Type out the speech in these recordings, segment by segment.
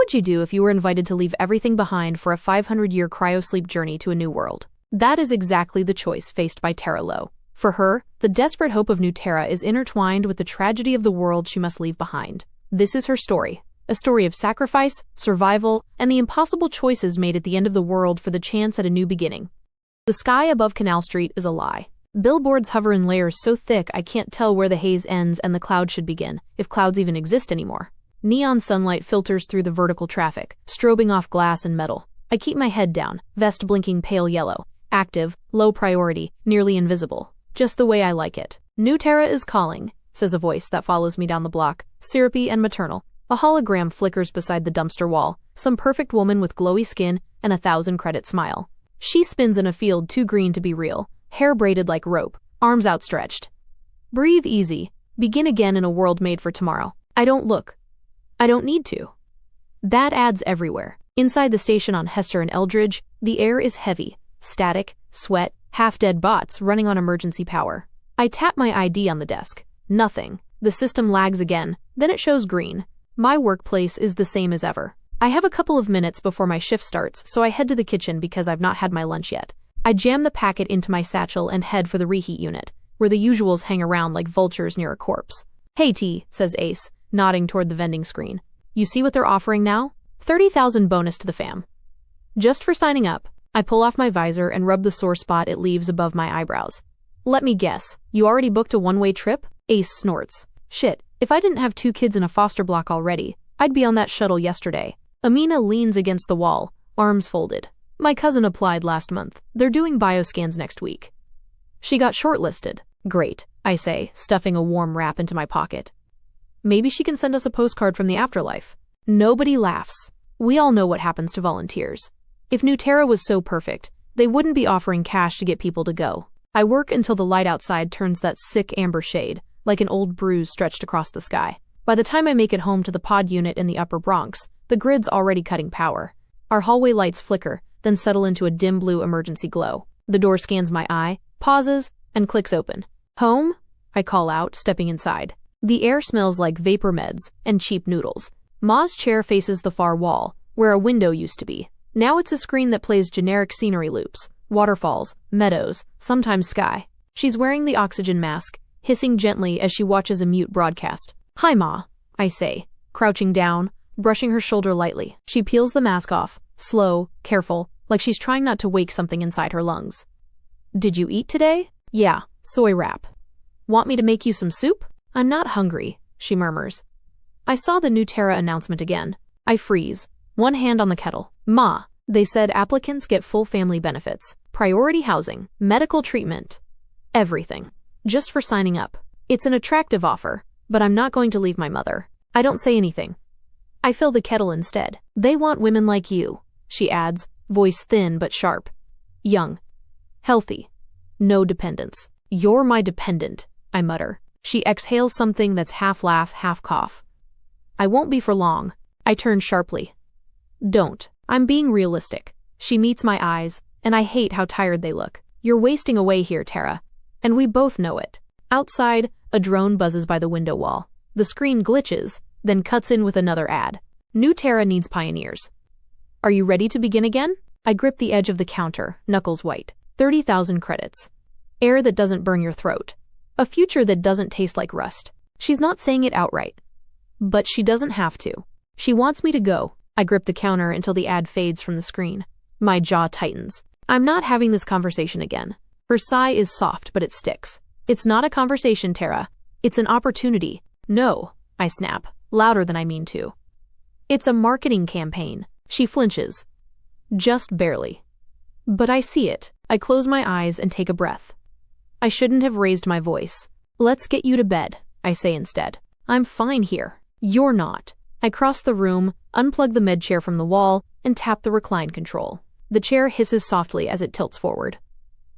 would you do if you were invited to leave everything behind for a 500-year cryosleep journey to a new world? That is exactly the choice faced by Terra Lowe. For her, the desperate hope of New Terra is intertwined with the tragedy of the world she must leave behind. This is her story. A story of sacrifice, survival, and the impossible choices made at the end of the world for the chance at a new beginning. The sky above Canal Street is a lie. Billboards hover in layers so thick I can't tell where the haze ends and the clouds should begin, if clouds even exist anymore. Neon sunlight filters through the vertical traffic, strobing off glass and metal. I keep my head down, vest blinking pale yellow, active, low priority, nearly invisible. Just the way I like it. New Terra is calling, says a voice that follows me down the block, syrupy and maternal. A hologram flickers beside the dumpster wall, some perfect woman with glowy skin and a 1,000-credit smile. She spins in a field too green to be real, hair braided like rope, arms outstretched. Breathe easy. Begin again in a world made for tomorrow. I don't look. I don't need to. That adds everywhere. Inside the station on Hester and Eldridge, the air is heavy, static, sweat, half-dead bots running on emergency power. I tap my ID on the desk. Nothing. The system lags again, then it shows green. My workplace is the same as ever. I have a couple of minutes before my shift starts, so I head to the kitchen because I've not had my lunch yet. I jam the packet into my satchel and head for the reheat unit, where the usuals hang around like vultures near a corpse. Hey T, says Ace, nodding toward the vending screen. You see what they're offering now? 30,000 bonus to the fam. Just for signing up. I pull off my visor and rub the sore spot it leaves above my eyebrows. Let me guess, you already booked a one-way trip? Ace snorts. Shit, if I didn't have 2 kids in a foster block already, I'd be on that shuttle yesterday. Amina leans against the wall, arms folded. My cousin applied last month. They're doing bioscans next week. She got shortlisted. Great, I say, stuffing a warm wrap into my pocket. Maybe she can send us a postcard from the afterlife. Nobody laughs. We all know what happens to volunteers. If New Terra was so perfect, they wouldn't be offering cash to get people to go. I work until the light outside turns that sick amber shade, like an old bruise stretched across the sky. By the time I make it home to the pod unit in the Upper Bronx, the grid's already cutting power. Our hallway lights flicker, then settle into a dim blue emergency glow. The door scans my eye, pauses, and clicks open. Home? I call out, stepping inside. The air smells like vapor meds and cheap noodles. Ma's chair faces the far wall, where a window used to be. Now it's a screen that plays generic scenery loops, waterfalls, meadows, sometimes sky. She's wearing the oxygen mask, hissing gently as she watches a mute broadcast. Hi Ma, I say, crouching down, brushing her shoulder lightly. She peels the mask off, slow, careful, like she's trying not to wake something inside her lungs. Did you eat today? Yeah, soy wrap. Want me to make you some soup? I'm not hungry, she murmurs. I saw the New Terra announcement again. I freeze, one hand on the kettle. Ma, they said applicants get full family benefits, priority housing, medical treatment, everything, just for signing up. It's an attractive offer, but I'm not going to leave my mother. I don't say anything. I fill the kettle instead. They want women like you, she adds, voice thin but sharp. Young. Healthy. No dependence. You're my dependent, I mutter. She exhales something that's half laugh, half cough. I won't be for long. I turn sharply. Don't. I'm being realistic. She meets my eyes, and I hate how tired they look. You're wasting away here, Terra. And we both know it. Outside, a drone buzzes by the window wall. The screen glitches, then cuts in with another ad. New Terra needs pioneers. Are you ready to begin again? I grip the edge of the counter, knuckles white. 30,000 credits. Air that doesn't burn your throat. A future that doesn't taste like rust. She's not saying it outright. But she doesn't have to. She wants me to go. I grip the counter until the ad fades from the screen. My jaw tightens. I'm not having this conversation again. Her sigh is soft, but it sticks. It's not a conversation, Terra. It's an opportunity. No, I snap, louder than I mean to. It's a marketing campaign. She flinches. Just barely. But I see it. I close my eyes and take a breath. I shouldn't have raised my voice. Let's get you to bed, I say instead. I'm fine here. You're not. I cross the room, unplug the med chair from the wall, and tap the recline control. The chair hisses softly as it tilts forward.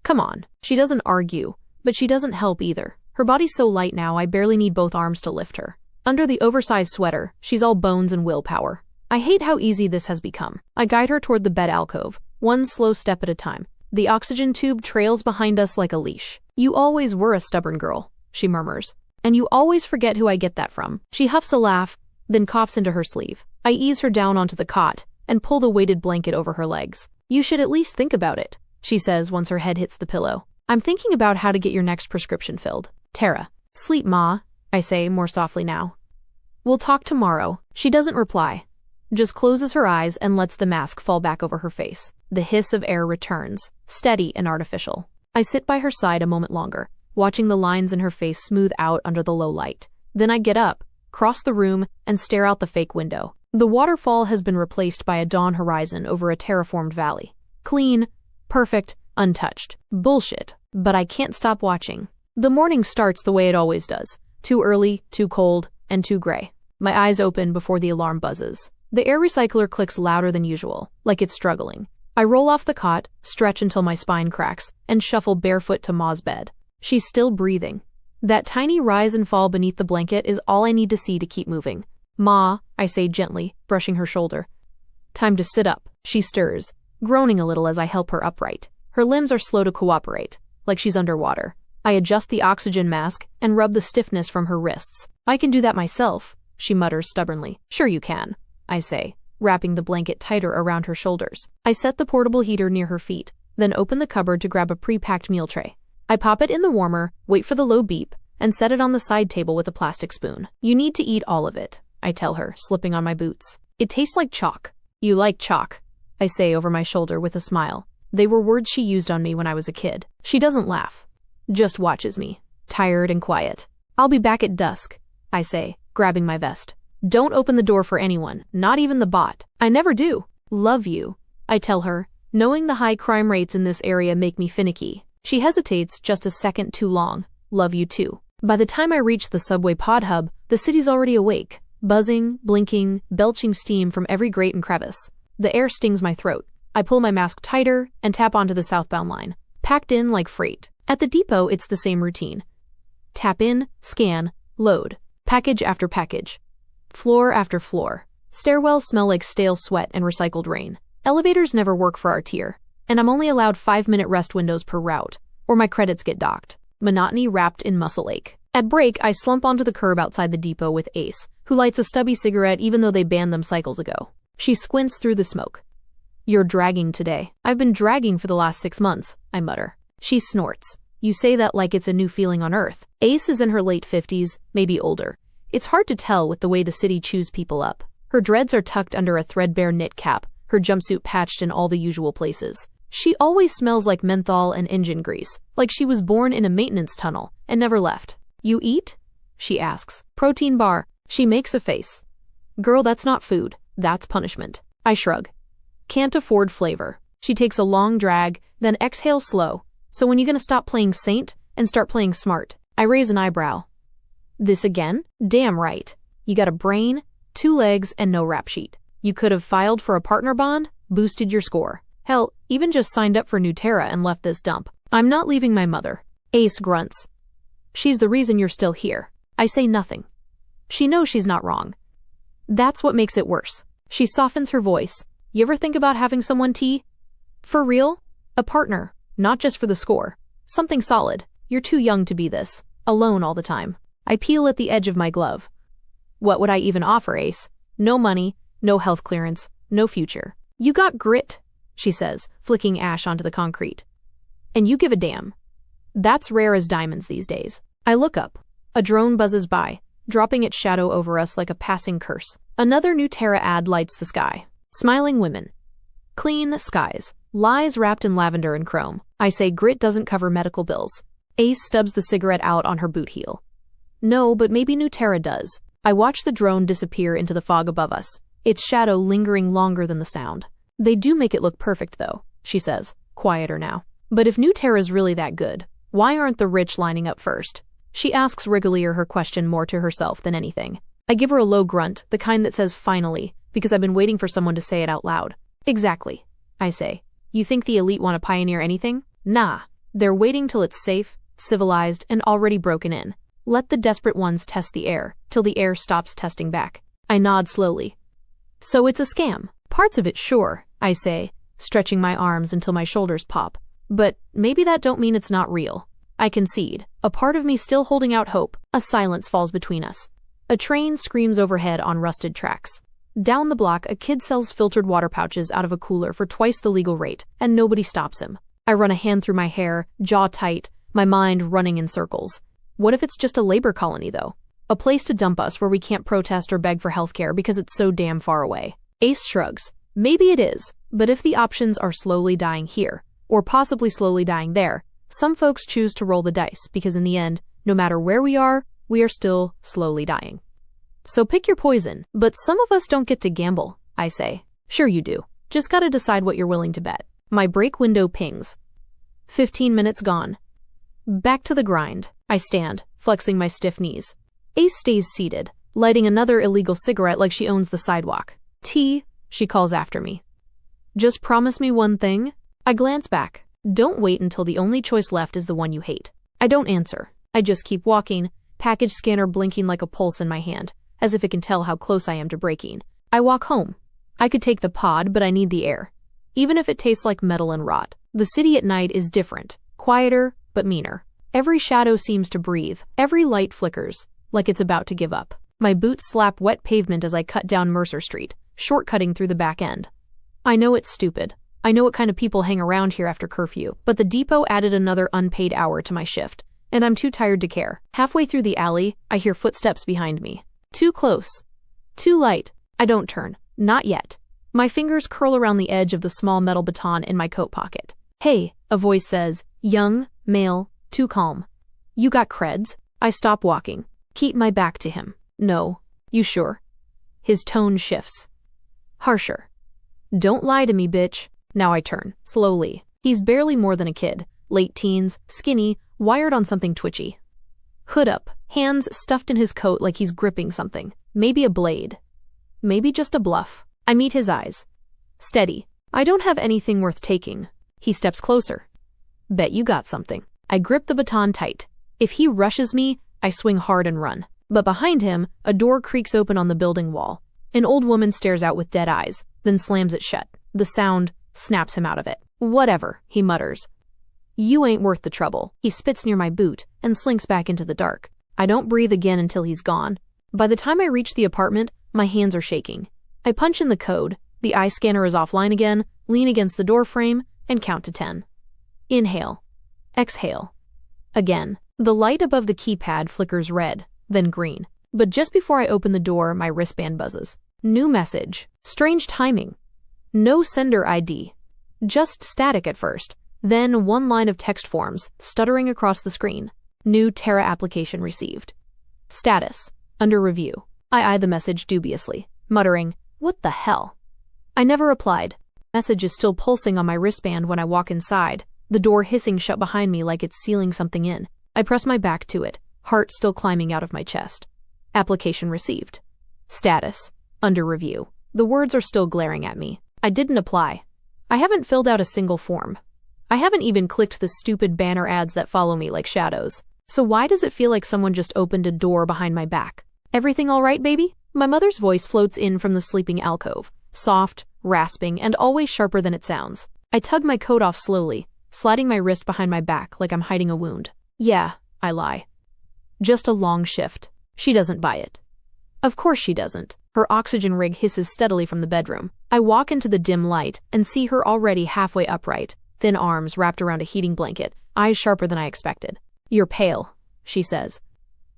Come on. She doesn't argue, but she doesn't help either. Her body's so light now I barely need both arms to lift her. Under the oversized sweater, she's all bones and willpower. I hate how easy this has become. I guide her toward the bed alcove, one slow step at a time. The oxygen tube trails behind us like a leash. You always were a stubborn girl, she murmurs. And you always forget who I get that from. She huffs a laugh, then coughs into her sleeve. I ease her down onto the cot and pull the weighted blanket over her legs. You should at least think about it, she says once her head hits the pillow. I'm thinking about how to get your next prescription filled. Terra. Sleep, Ma, I say more softly now. We'll talk tomorrow. She doesn't reply, just closes her eyes and lets the mask fall back over her face. The hiss of air returns, steady and artificial. I sit by her side a moment longer, watching the lines in her face smooth out under the low light. Then I get up, cross the room, and stare out the fake window. The waterfall has been replaced by a dawn horizon over a terraformed valley. Clean, perfect, untouched. Bullshit. But I can't stop watching. The morning starts the way it always does. Too early, too cold, and too gray. My eyes open before the alarm buzzes. The air recycler clicks louder than usual, like it's struggling. I roll off the cot, stretch until my spine cracks, and shuffle barefoot to Ma's bed. She's still breathing. That tiny rise and fall beneath the blanket is all I need to see to keep moving. Ma, I say gently, brushing her shoulder. Time to sit up. She stirs, groaning a little as I help her upright. Her limbs are slow to cooperate, like she's underwater. I adjust the oxygen mask and rub the stiffness from her wrists. I can do that myself, she mutters stubbornly. Sure you can, I say, wrapping the blanket tighter around her shoulders. I set the portable heater near her feet, then open the cupboard to grab a pre-packed meal tray. I pop it in the warmer, wait for the low beep, and set it on the side table with a plastic spoon. You need to eat all of it, I tell her, slipping on my boots. It tastes like chalk. You like chalk, I say over my shoulder with a smile. They were words she used on me when I was a kid. She doesn't laugh, just watches me, tired and quiet. I'll be back at dusk, I say, grabbing my vest. Don't open the door for anyone, not even the bot. I never do. Love you, I tell her, knowing the high crime rates in this area make me finicky. She hesitates just a second too long. Love you too. By the time I reach the subway pod hub, the city's already awake, buzzing, blinking, belching steam from every grate and crevice. The air stings my throat. I pull my mask tighter and tap onto the southbound line, packed in like freight. At the depot, it's the same routine. Tap in, scan, load. Package after package. Floor after floor. Stairwells smell like stale sweat and recycled rain. Elevators never work for our tier, and I'm only allowed 5-minute rest windows per route, or my credits get docked. Monotony wrapped in muscle ache. At break, I slump onto the curb outside the depot with Ace, who lights a stubby cigarette even though they banned them cycles ago. She squints through the smoke. You're dragging today. I've been dragging for the last 6 months, I mutter. She snorts. You say that like it's a new feeling on Earth. Ace is in her late 50s, maybe older. It's hard to tell with the way the city chews people up. Her dreads are tucked under a threadbare knit cap, her jumpsuit patched in all the usual places. She always smells like menthol and engine grease, like she was born in a maintenance tunnel and never left. You eat? She asks. Protein bar. She makes a face. Girl, that's not food. That's punishment. I shrug. Can't afford flavor. She takes a long drag, then exhales slow. So when you gonna stop playing saint and start playing smart? I raise an eyebrow. This again? Damn right. You got a brain, 2 legs, and no rap sheet. You could have filed for a partner bond, boosted your score. Hell, even just signed up for Terra and left this dump. I'm not leaving my mother. Ace grunts. She's the reason you're still here. I say nothing. She knows she's not wrong. That's what makes it worse. She softens her voice. You ever think about having someone, T? For real? A partner, not just for the score. Something solid. You're too young to be this. Alone all the time. I peel at the edge of my glove. What would I even offer, Ace? No money, no health clearance, no future. You got grit, she says, flicking ash onto the concrete. And you give a damn. That's rare as diamonds these days. I look up. A drone buzzes by, dropping its shadow over us like a passing curse. Another Terra ad lights the sky. Smiling women. Clean skies. Lies wrapped in lavender and chrome. I say grit doesn't cover medical bills. Ace stubs the cigarette out on her boot heel. No, but maybe Terra does. I watch the drone disappear into the fog above us, its shadow lingering longer than the sound. They do make it look perfect though, she says, quieter now. But if Terra's really that good, why aren't the rich lining up first? She asks Wrigglier her question more to herself than anything. I give her a low grunt, the kind that says finally, because I've been waiting for someone to say it out loud. Exactly, I say. You think the elite want to pioneer anything? Nah. They're waiting till it's safe, civilized, and already broken in. Let the desperate ones test the air, till the air stops testing back. I nod slowly. So it's a scam. Parts of it, sure, I say, stretching my arms until my shoulders pop. But maybe that don't mean it's not real. I concede, a part of me still holding out hope. A silence falls between us. A train screams overhead on rusted tracks. Down the block, a kid sells filtered water pouches out of a cooler for twice the legal rate, and nobody stops him. I run a hand through my hair, jaw tight, my mind running in circles. What if it's just a labor colony, though? A place to dump us where we can't protest or beg for healthcare because it's so damn far away. Ace shrugs. Maybe it is, but if the options are slowly dying here, or possibly slowly dying there, some folks choose to roll the dice because in the end, no matter where we are still slowly dying. So pick your poison, but some of us don't get to gamble, I say. Sure you do. Just gotta decide what you're willing to bet. My break window pings. 15 minutes gone. Back to the grind. I stand, flexing my stiff knees. Ace stays seated, lighting another illegal cigarette like she owns the sidewalk. T, she calls after me. Just promise me one thing? I glance back. Don't wait until the only choice left is the one you hate. I don't answer. I just keep walking, package scanner blinking like a pulse in my hand, as if it can tell how close I am to breaking. I walk home. I could take the pod, but I need the air. Even if it tastes like metal and rot. The city at night is different, quieter, but meaner. Every shadow seems to breathe, every light flickers, like it's about to give up. My boots slap wet pavement as I cut down Mercer Street, shortcutting through the back end. I know it's stupid. I know what kind of people hang around here after curfew, but the depot added another unpaid hour to my shift, and I'm too tired to care. Halfway through the alley, I hear footsteps behind me. Too close. Too light. I don't turn. Not yet. My fingers curl around the edge of the small metal baton in my coat pocket. Hey, a voice says, young, male, too calm. You got creds? I stop walking. Keep my back to him. No. You sure? His tone shifts. Harsher. Don't lie to me, bitch. Now I turn, slowly. He's barely more than a kid. Late teens, skinny, wired on something twitchy. Hood up, hands stuffed in his coat like he's gripping something. Maybe a blade. Maybe just a bluff. I meet his eyes. Steady. I don't have anything worth taking. He steps closer. Bet you got something. I grip the baton tight. If he rushes me, I swing hard and run. But behind him, a door creaks open on the building wall. An old woman stares out with dead eyes, then slams it shut. The sound snaps him out of it. Whatever, he mutters. You ain't worth the trouble. He spits near my boot and slinks back into the dark. I don't breathe again until he's gone. By the time I reach the apartment, my hands are shaking. I punch in the code, the eye scanner is offline again, lean against the door frame, and count to 10. Inhale. Exhale. Again. The light above the keypad flickers red, then green. But just before I open the door, my wristband buzzes. New message. Strange timing. No sender ID. Just static at first. Then one line of text forms, stuttering across the screen. New Terra application received. Status. Under review. I eye the message dubiously, muttering, what the hell? I never replied. Message is still pulsing on my wristband when I walk inside, the door hissing shut behind me like it's sealing something in. I press my back to it, heart still climbing out of my chest. Application received. Status. Under review. The words are still glaring at me. I didn't apply. I haven't filled out a single form. I haven't even clicked the stupid banner ads that follow me like shadows. So why does it feel like someone just opened a door behind my back? Everything all right, baby? My mother's voice floats in from the sleeping alcove, soft, rasping, and always sharper than it sounds. I tug my coat off slowly, sliding my wrist behind my back like I'm hiding a wound. Yeah, I lie. Just a long shift. She doesn't buy it. Of course she doesn't. Her oxygen rig hisses steadily from the bedroom. I walk into the dim light and see her already halfway upright, thin arms wrapped around a heating blanket, eyes sharper than I expected. You're pale, she says.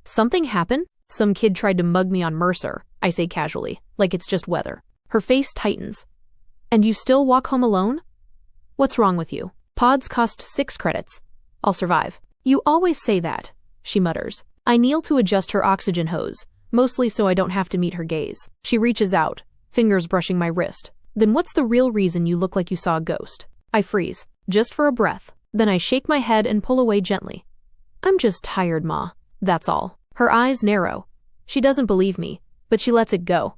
Something happened? Some kid tried to mug me on Mercer, I say casually, like it's just weather. Her face tightens. And you still walk home alone? What's wrong with you? Pods cost 6 credits. I'll survive. You always say that, she mutters. I kneel to adjust her oxygen hose, mostly so I don't have to meet her gaze. She reaches out, fingers brushing my wrist. Then what's the real reason you look like you saw a ghost? I freeze, just for a breath. Then I shake my head and pull away gently. I'm just tired, Ma. That's all. Her eyes narrow. She doesn't believe me, but she lets it go.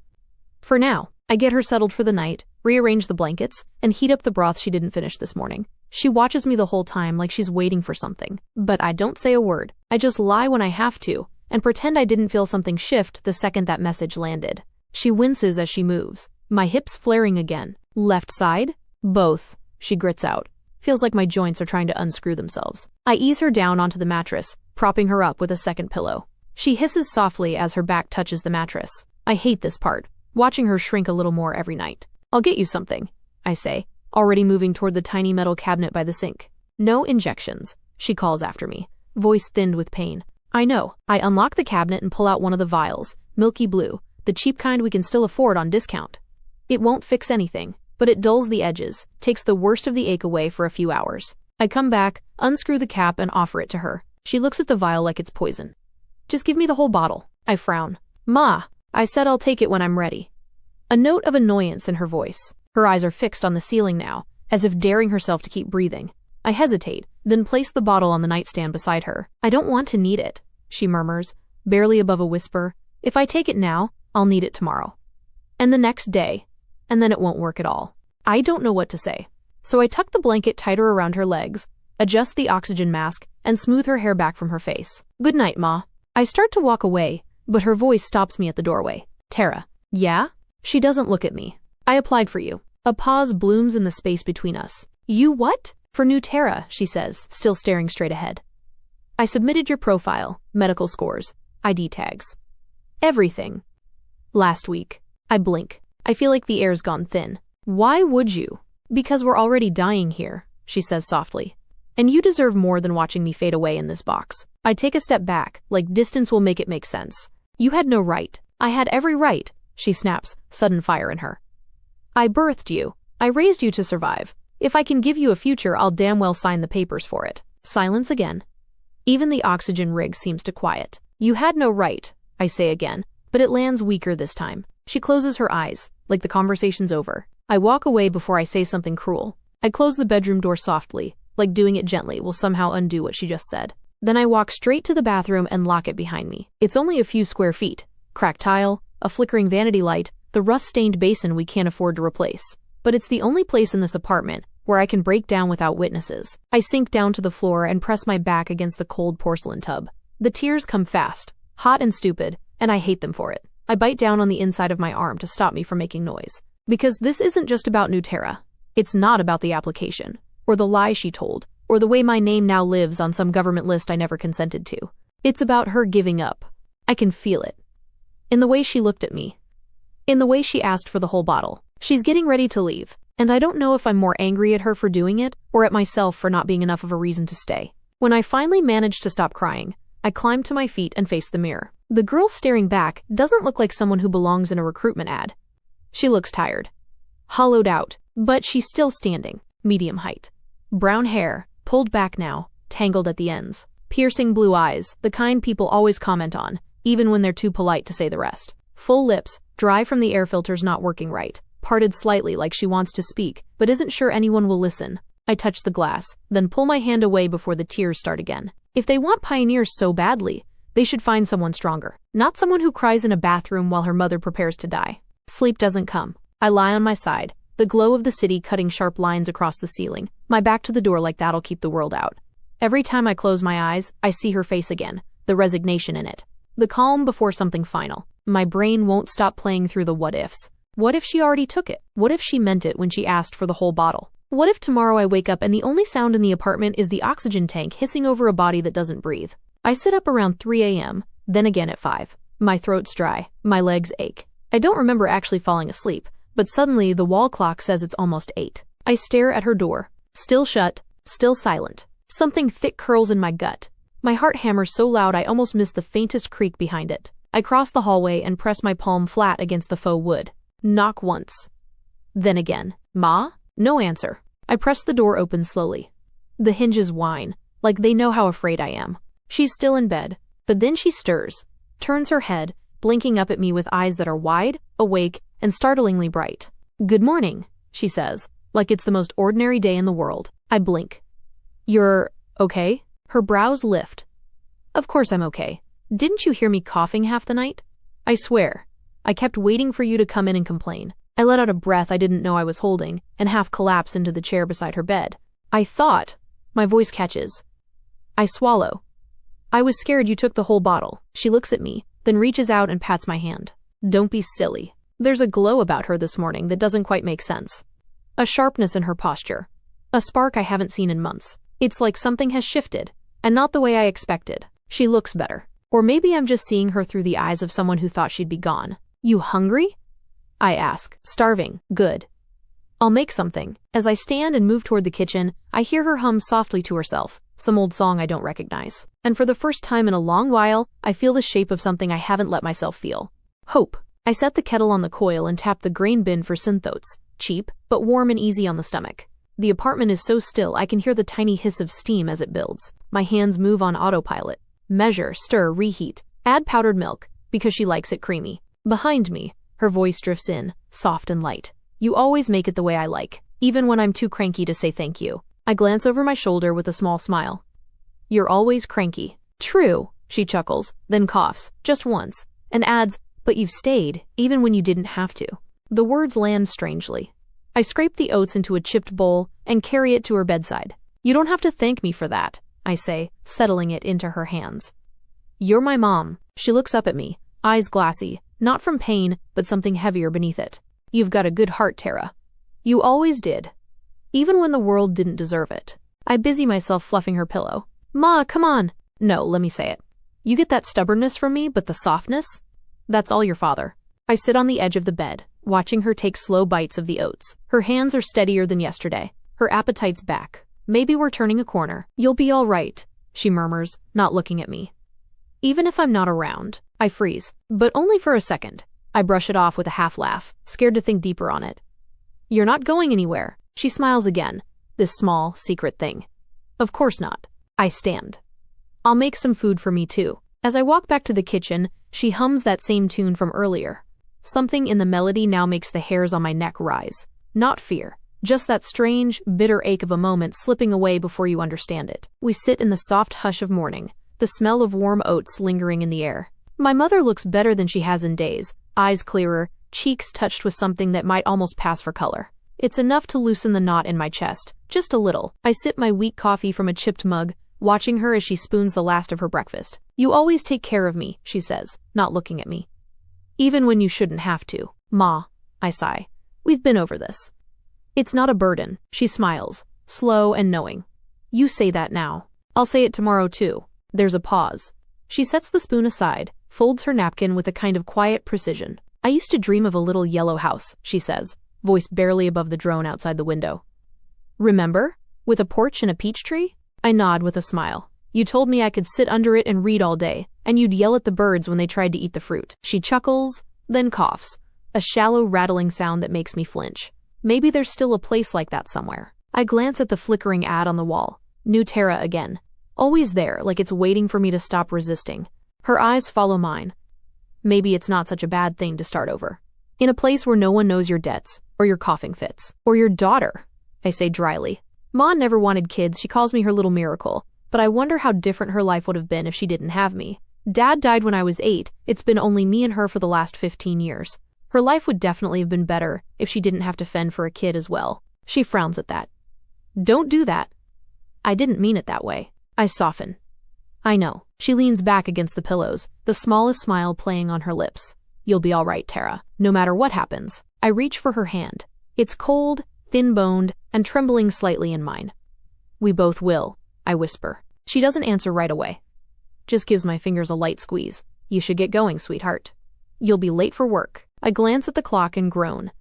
For now, I get her settled for the night, rearrange the blankets, and heat up the broth she didn't finish this morning. She watches me the whole time like she's waiting for something. But I don't say a word. I just lie when I have to, and pretend I didn't feel something shift the second that message landed. She winces as she moves, my hips flaring again. Left side? Both, she grits out. Feels like my joints are trying to unscrew themselves. I ease her down onto the mattress, propping her up with a second pillow. She hisses softly as her back touches the mattress. I hate this part. watching her shrink a little more every night. I'll get you something, I say, already moving toward the tiny metal cabinet by the sink. No injections, she calls after me, voice thinned with pain. I know. I unlock the cabinet and pull out one of the vials, milky blue, the cheap kind we can still afford on discount. It won't fix anything, but it dulls the edges, takes the worst of the ache away for a few hours. I come back, unscrew the cap and offer it to her. She looks at the vial like it's poison. Just give me the whole bottle. I frown. Ma, I said I'll take it when I'm ready. A note of annoyance in her voice. Her eyes are fixed on the ceiling now, as if daring herself to keep breathing. I hesitate, then place the bottle on the nightstand beside her. I don't want to need it, she murmurs, barely above a whisper. If I take it now, I'll need it tomorrow. And the next day. And then it won't work at all. I don't know what to say. So I tuck the blanket tighter around her legs, adjust the oxygen mask, and smooth her hair back from her face. Good night, Ma. I start to walk away, but her voice stops me at the doorway. Terra. Yeah? She doesn't look at me. I applied for you. A pause blooms in the space between us. You what? For new Terra, she says, still staring straight ahead. I submitted your profile, medical scores, ID tags. Everything. Last week. I blink. I feel like the air's gone thin. Why would you? Because we're already dying here, she says softly. And you deserve more than watching me fade away in this box. I take a step back, like distance will make it make sense. You had no right. I had every right, she snaps, sudden fire in her. I birthed you. I raised you to survive. If I can give you a future, I'll damn well sign the papers for it. Silence again. Even the oxygen rig seems to quiet. You had no right, I say again, but it lands weaker this time. She closes her eyes, like the conversation's over. I walk away before I say something cruel. I close the bedroom door softly, like doing it gently will somehow undo what she just said. Then I walk straight to the bathroom and lock it behind me. It's only a few square feet. Cracked tile, a flickering vanity light, the rust-stained basin we can't afford to replace. But it's the only place in this apartment where I can break down without witnesses. I sink down to the floor and press my back against the cold porcelain tub. The tears come fast, hot and stupid, and I hate them for it. I bite down on the inside of my arm to stop me from making noise. Because this isn't just about new Terra. It's not about the application, or the lie she told, or the way my name now lives on some government list I never consented to. It's about her giving up. I can feel it. In the way she looked at me. In the way she asked for the whole bottle. She's getting ready to leave, and I don't know if I'm more angry at her for doing it, or at myself for not being enough of a reason to stay. When I finally manage to stop crying, I climb to my feet and face the mirror. The girl staring back doesn't look like someone who belongs in a recruitment ad. She looks tired. Hollowed out, but she's still standing, medium height. Brown hair, pulled back now, tangled at the ends. Piercing blue eyes, the kind people always comment on, even when they're too polite to say the rest. Full lips, dry from the air filters not working right, parted slightly like she wants to speak, but isn't sure anyone will listen. I touch the glass, then pull my hand away before the tears start again. If they want pioneers so badly, they should find someone stronger. Not someone who cries in a bathroom while her mother prepares to die. Sleep doesn't come. I lie on my side, the glow of the city cutting sharp lines across the ceiling, my back to the door like that'll keep the world out. Every time I close my eyes, I see her face again, the resignation in it. The calm before something final. My brain won't stop playing through the what-ifs. What if she already took it? What if she meant it when she asked for the whole bottle? What if tomorrow I wake up and the only sound in the apartment is the oxygen tank hissing over a body that doesn't breathe? I sit up around 3 a.m., then again at 5. My throat's dry, my legs ache. I don't remember actually falling asleep, but suddenly the wall clock says it's almost 8. I stare at her door. Still shut, still silent. Something thick curls in my gut. My heart hammers so loud I almost miss the faintest creak behind it. I cross the hallway and press my palm flat against the faux wood. Knock once. Then again. Ma? No answer. I press the door open slowly. The hinges whine, like they know how afraid I am. She's still in bed, but then she stirs, turns her head, blinking up at me with eyes that are wide, awake, and startlingly bright. Good morning, she says, like it's the most ordinary day in the world. I blink. You're okay? Her brows lift. Of course I'm okay. Didn't you hear me coughing half the night? I swear. I kept waiting for you to come in and complain. I let out a breath I didn't know I was holding and half collapse into the chair beside her bed. I thought. My voice catches. I swallow. I was scared you took the whole bottle. She looks at me, then reaches out and pats my hand. Don't be silly. There's a glow about her this morning that doesn't quite make sense. A sharpness in her posture. A spark I haven't seen in months. It's like something has shifted, and not the way I expected. She looks better. Or maybe I'm just seeing her through the eyes of someone who thought she'd be gone. You hungry? I ask. Starving. Good. I'll make something. As I stand and move toward the kitchen, I hear her hum softly to herself, some old song I don't recognize. And for the first time in a long while, I feel the shape of something I haven't let myself feel. Hope. I set the kettle on the coil and tap the grain bin for synth oats, cheap, but warm and easy on the stomach. The apartment is so still I can hear the tiny hiss of steam as it builds. My hands move on autopilot. Measure, stir, reheat. Add powdered milk, because she likes it creamy. Behind me, her voice drifts in, soft and light. You always make it the way I like, even when I'm too cranky to say thank you. I glance over my shoulder with a small smile. You're always cranky. True, she chuckles, then coughs, just once, and adds, but you've stayed, even when you didn't have to. The words land strangely. I scrape the oats into a chipped bowl and carry it to her bedside. You don't have to thank me for that, I say, settling it into her hands. You're my mom. She looks up at me, eyes glassy, not from pain, but something heavier beneath it. You've got a good heart, Terra. You always did. Even when the world didn't deserve it. I busy myself fluffing her pillow. Ma, come on. No, let me say it. You get that stubbornness from me, but the softness? That's all your father. I sit on the edge of the bed, watching her take slow bites of the oats. Her hands are steadier than yesterday. Her appetite's back. Maybe we're turning a corner. You'll be all right, she murmurs, not looking at me. Even if I'm not around, I freeze, but only for a second. I brush it off with a half laugh, scared to think deeper on it. You're not going anywhere. She smiles again, this small, secret thing. Of course not. I stand. I'll make some food for me too. As I walk back to the kitchen, she hums that same tune from earlier. Something in the melody now makes the hairs on my neck rise. Not fear, just that strange, bitter ache of a moment slipping away before you understand it. We sit in the soft hush of morning, the smell of warm oats lingering in the air. My mother looks better than she has in days, eyes clearer, cheeks touched with something that might almost pass for color. It's enough to loosen the knot in my chest, just a little. I sip my weak coffee from a chipped mug, watching her as she spoons the last of her breakfast. You always take care of me, she says, not looking at me. Even when you shouldn't have to. Ma, I sigh. We've been over this. It's not a burden, she smiles, slow and knowing. You say that now. I'll say it tomorrow too. There's a pause. She sets the spoon aside, folds her napkin with a kind of quiet precision. I used to dream of a little yellow house, she says, voice barely above the drone outside the window. Remember? With a porch and a peach tree? I nod with a smile. You told me I could sit under it and read all day, and you'd yell at the birds when they tried to eat the fruit. She chuckles, then coughs, a shallow rattling sound that makes me flinch. Maybe there's still a place like that somewhere. I glance at the flickering ad on the wall. New Terra again. Always there, like it's waiting for me to stop resisting. Her eyes follow mine. Maybe it's not such a bad thing to start over. In a place where no one knows your debts, or your coughing fits, or your daughter, I say dryly. Ma never wanted kids, she calls me her little miracle, but I wonder how different her life would have been if she didn't have me. Dad died when I was 8, it's been only me and her for the last 15 years. Her life would definitely have been better if she didn't have to fend for a kid as well. She frowns at that. Don't do that. I didn't mean it that way. I soften. I know. She leans back against the pillows, the smallest smile playing on her lips. You'll be all right, Terra, no matter what happens. I reach for her hand. It's cold, thin-boned, and trembling slightly in mine. We both will, I whisper. She doesn't answer right away. Just gives my fingers a light squeeze. You should get going, sweetheart. You'll be late for work. I glance at the clock and groan.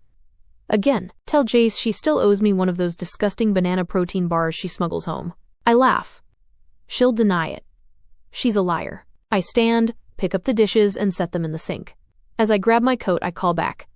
Again, tell Jace she still owes me one of those disgusting banana protein bars she smuggles home. I laugh. She'll deny it. She's a liar. I stand, pick up the dishes, and set them in the sink. As I grab my coat, I call back.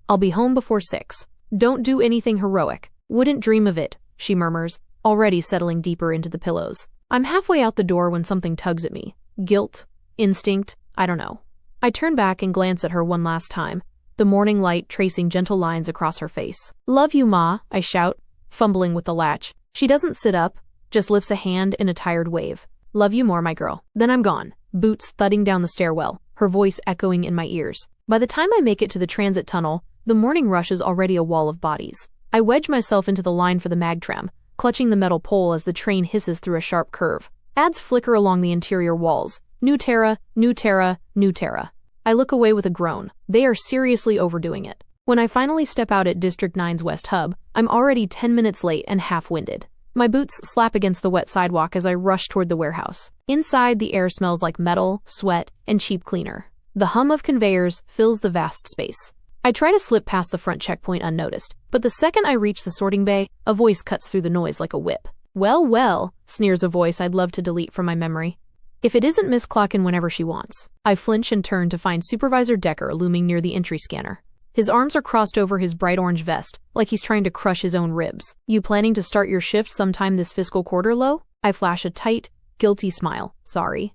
I'll be home before 6. Don't do anything heroic. Wouldn't dream of it, she murmurs, already settling deeper into the pillows. I'm halfway out the door when something tugs at me. Guilt, instinct, I don't know. I turn back and glance at her one last time, the morning light tracing gentle lines across her face. Love you, Ma, I shout, fumbling with the latch. She doesn't sit up, just lifts a hand in a tired wave. Love you more, my girl. Then I'm gone, boots thudding down the stairwell, her voice echoing in my ears. By the time I make it to the transit tunnel, the morning rush is already a wall of bodies. I wedge myself into the line for the mag tram, clutching the metal pole as the train hisses through a sharp curve. Ads flicker along the interior walls. New Terra, new Terra, new Terra. I look away with a groan. They are seriously overdoing it. When I finally step out at District 9's West Hub, I'm already 10 minutes late and half-winded. My boots slap against the wet sidewalk as I rush toward the warehouse. Inside, the air smells like metal, sweat, and cheap cleaner. The hum of conveyors fills the vast space. I try to slip past the front checkpoint unnoticed, but the second I reach the sorting bay, a voice cuts through the noise like a whip. Well, well, sneers a voice I'd love to delete from my memory. If it isn't Miss Clockin whenever she wants. I flinch and turn to find Supervisor Decker looming near the entry scanner. His arms are crossed over his bright orange vest, like he's trying to crush his own ribs. You planning to start your shift sometime this fiscal quarter, Lowe? I flash a tight, guilty smile. Sorry.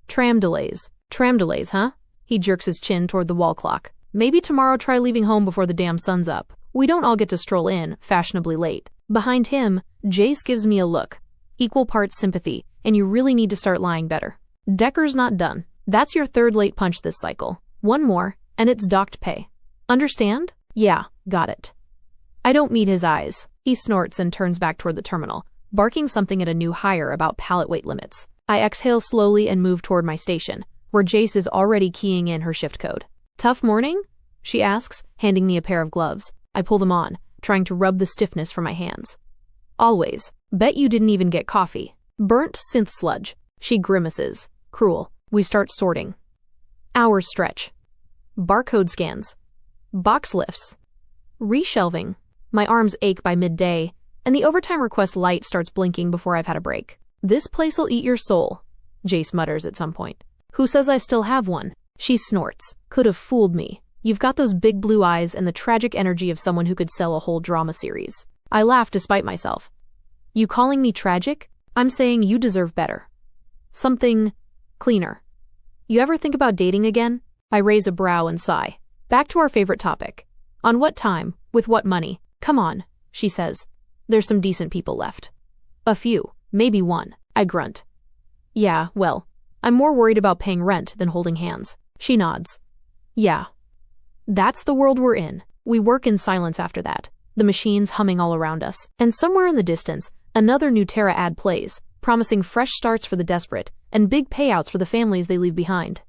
Tram delays, huh? He jerks his chin toward the wall clock. Maybe tomorrow try leaving home before the damn sun's up. We don't all get to stroll in, fashionably late. Behind him, Jace gives me a look. Equal parts sympathy, and you really need to start lying better. Decker's not done. That's your third late punch this cycle. One more, and it's docked pay. Understand? Yeah, got it. I don't meet his eyes. He snorts and turns back toward the terminal, barking something at a new hire about pallet weight limits. I exhale slowly and move toward my station, where Jace is already keying in her shift code. Tough morning? She asks, handing me a pair of gloves. I pull them on, trying to rub the stiffness from my hands. Always. Bet you didn't even get coffee. Burnt synth sludge. She grimaces. Cruel. We start sorting. Hours stretch. Barcode scans. Box lifts. Reshelving. My arms ache by midday, and the overtime request light starts blinking before I've had a break. This place'll eat your soul, Jace mutters at some point. Who says I still have one? She snorts. Could have fooled me. You've got those big blue eyes and the tragic energy of someone who could sell a whole drama series. I laugh despite myself. You calling me tragic? I'm saying you deserve better. Something cleaner. You ever think about dating again? I raise a brow and sigh. Back to our favorite topic. On what time? With what money? Come on, she says. There's some decent people left. A few. Maybe one. I grunt. Yeah, well, I'm more worried about paying rent than holding hands. She nods. Yeah. That's the world we're in. We work in silence after that. The machines humming all around us. And somewhere in the distance, another new Terra ad plays, promising fresh starts for the desperate and big payouts for the families they leave behind.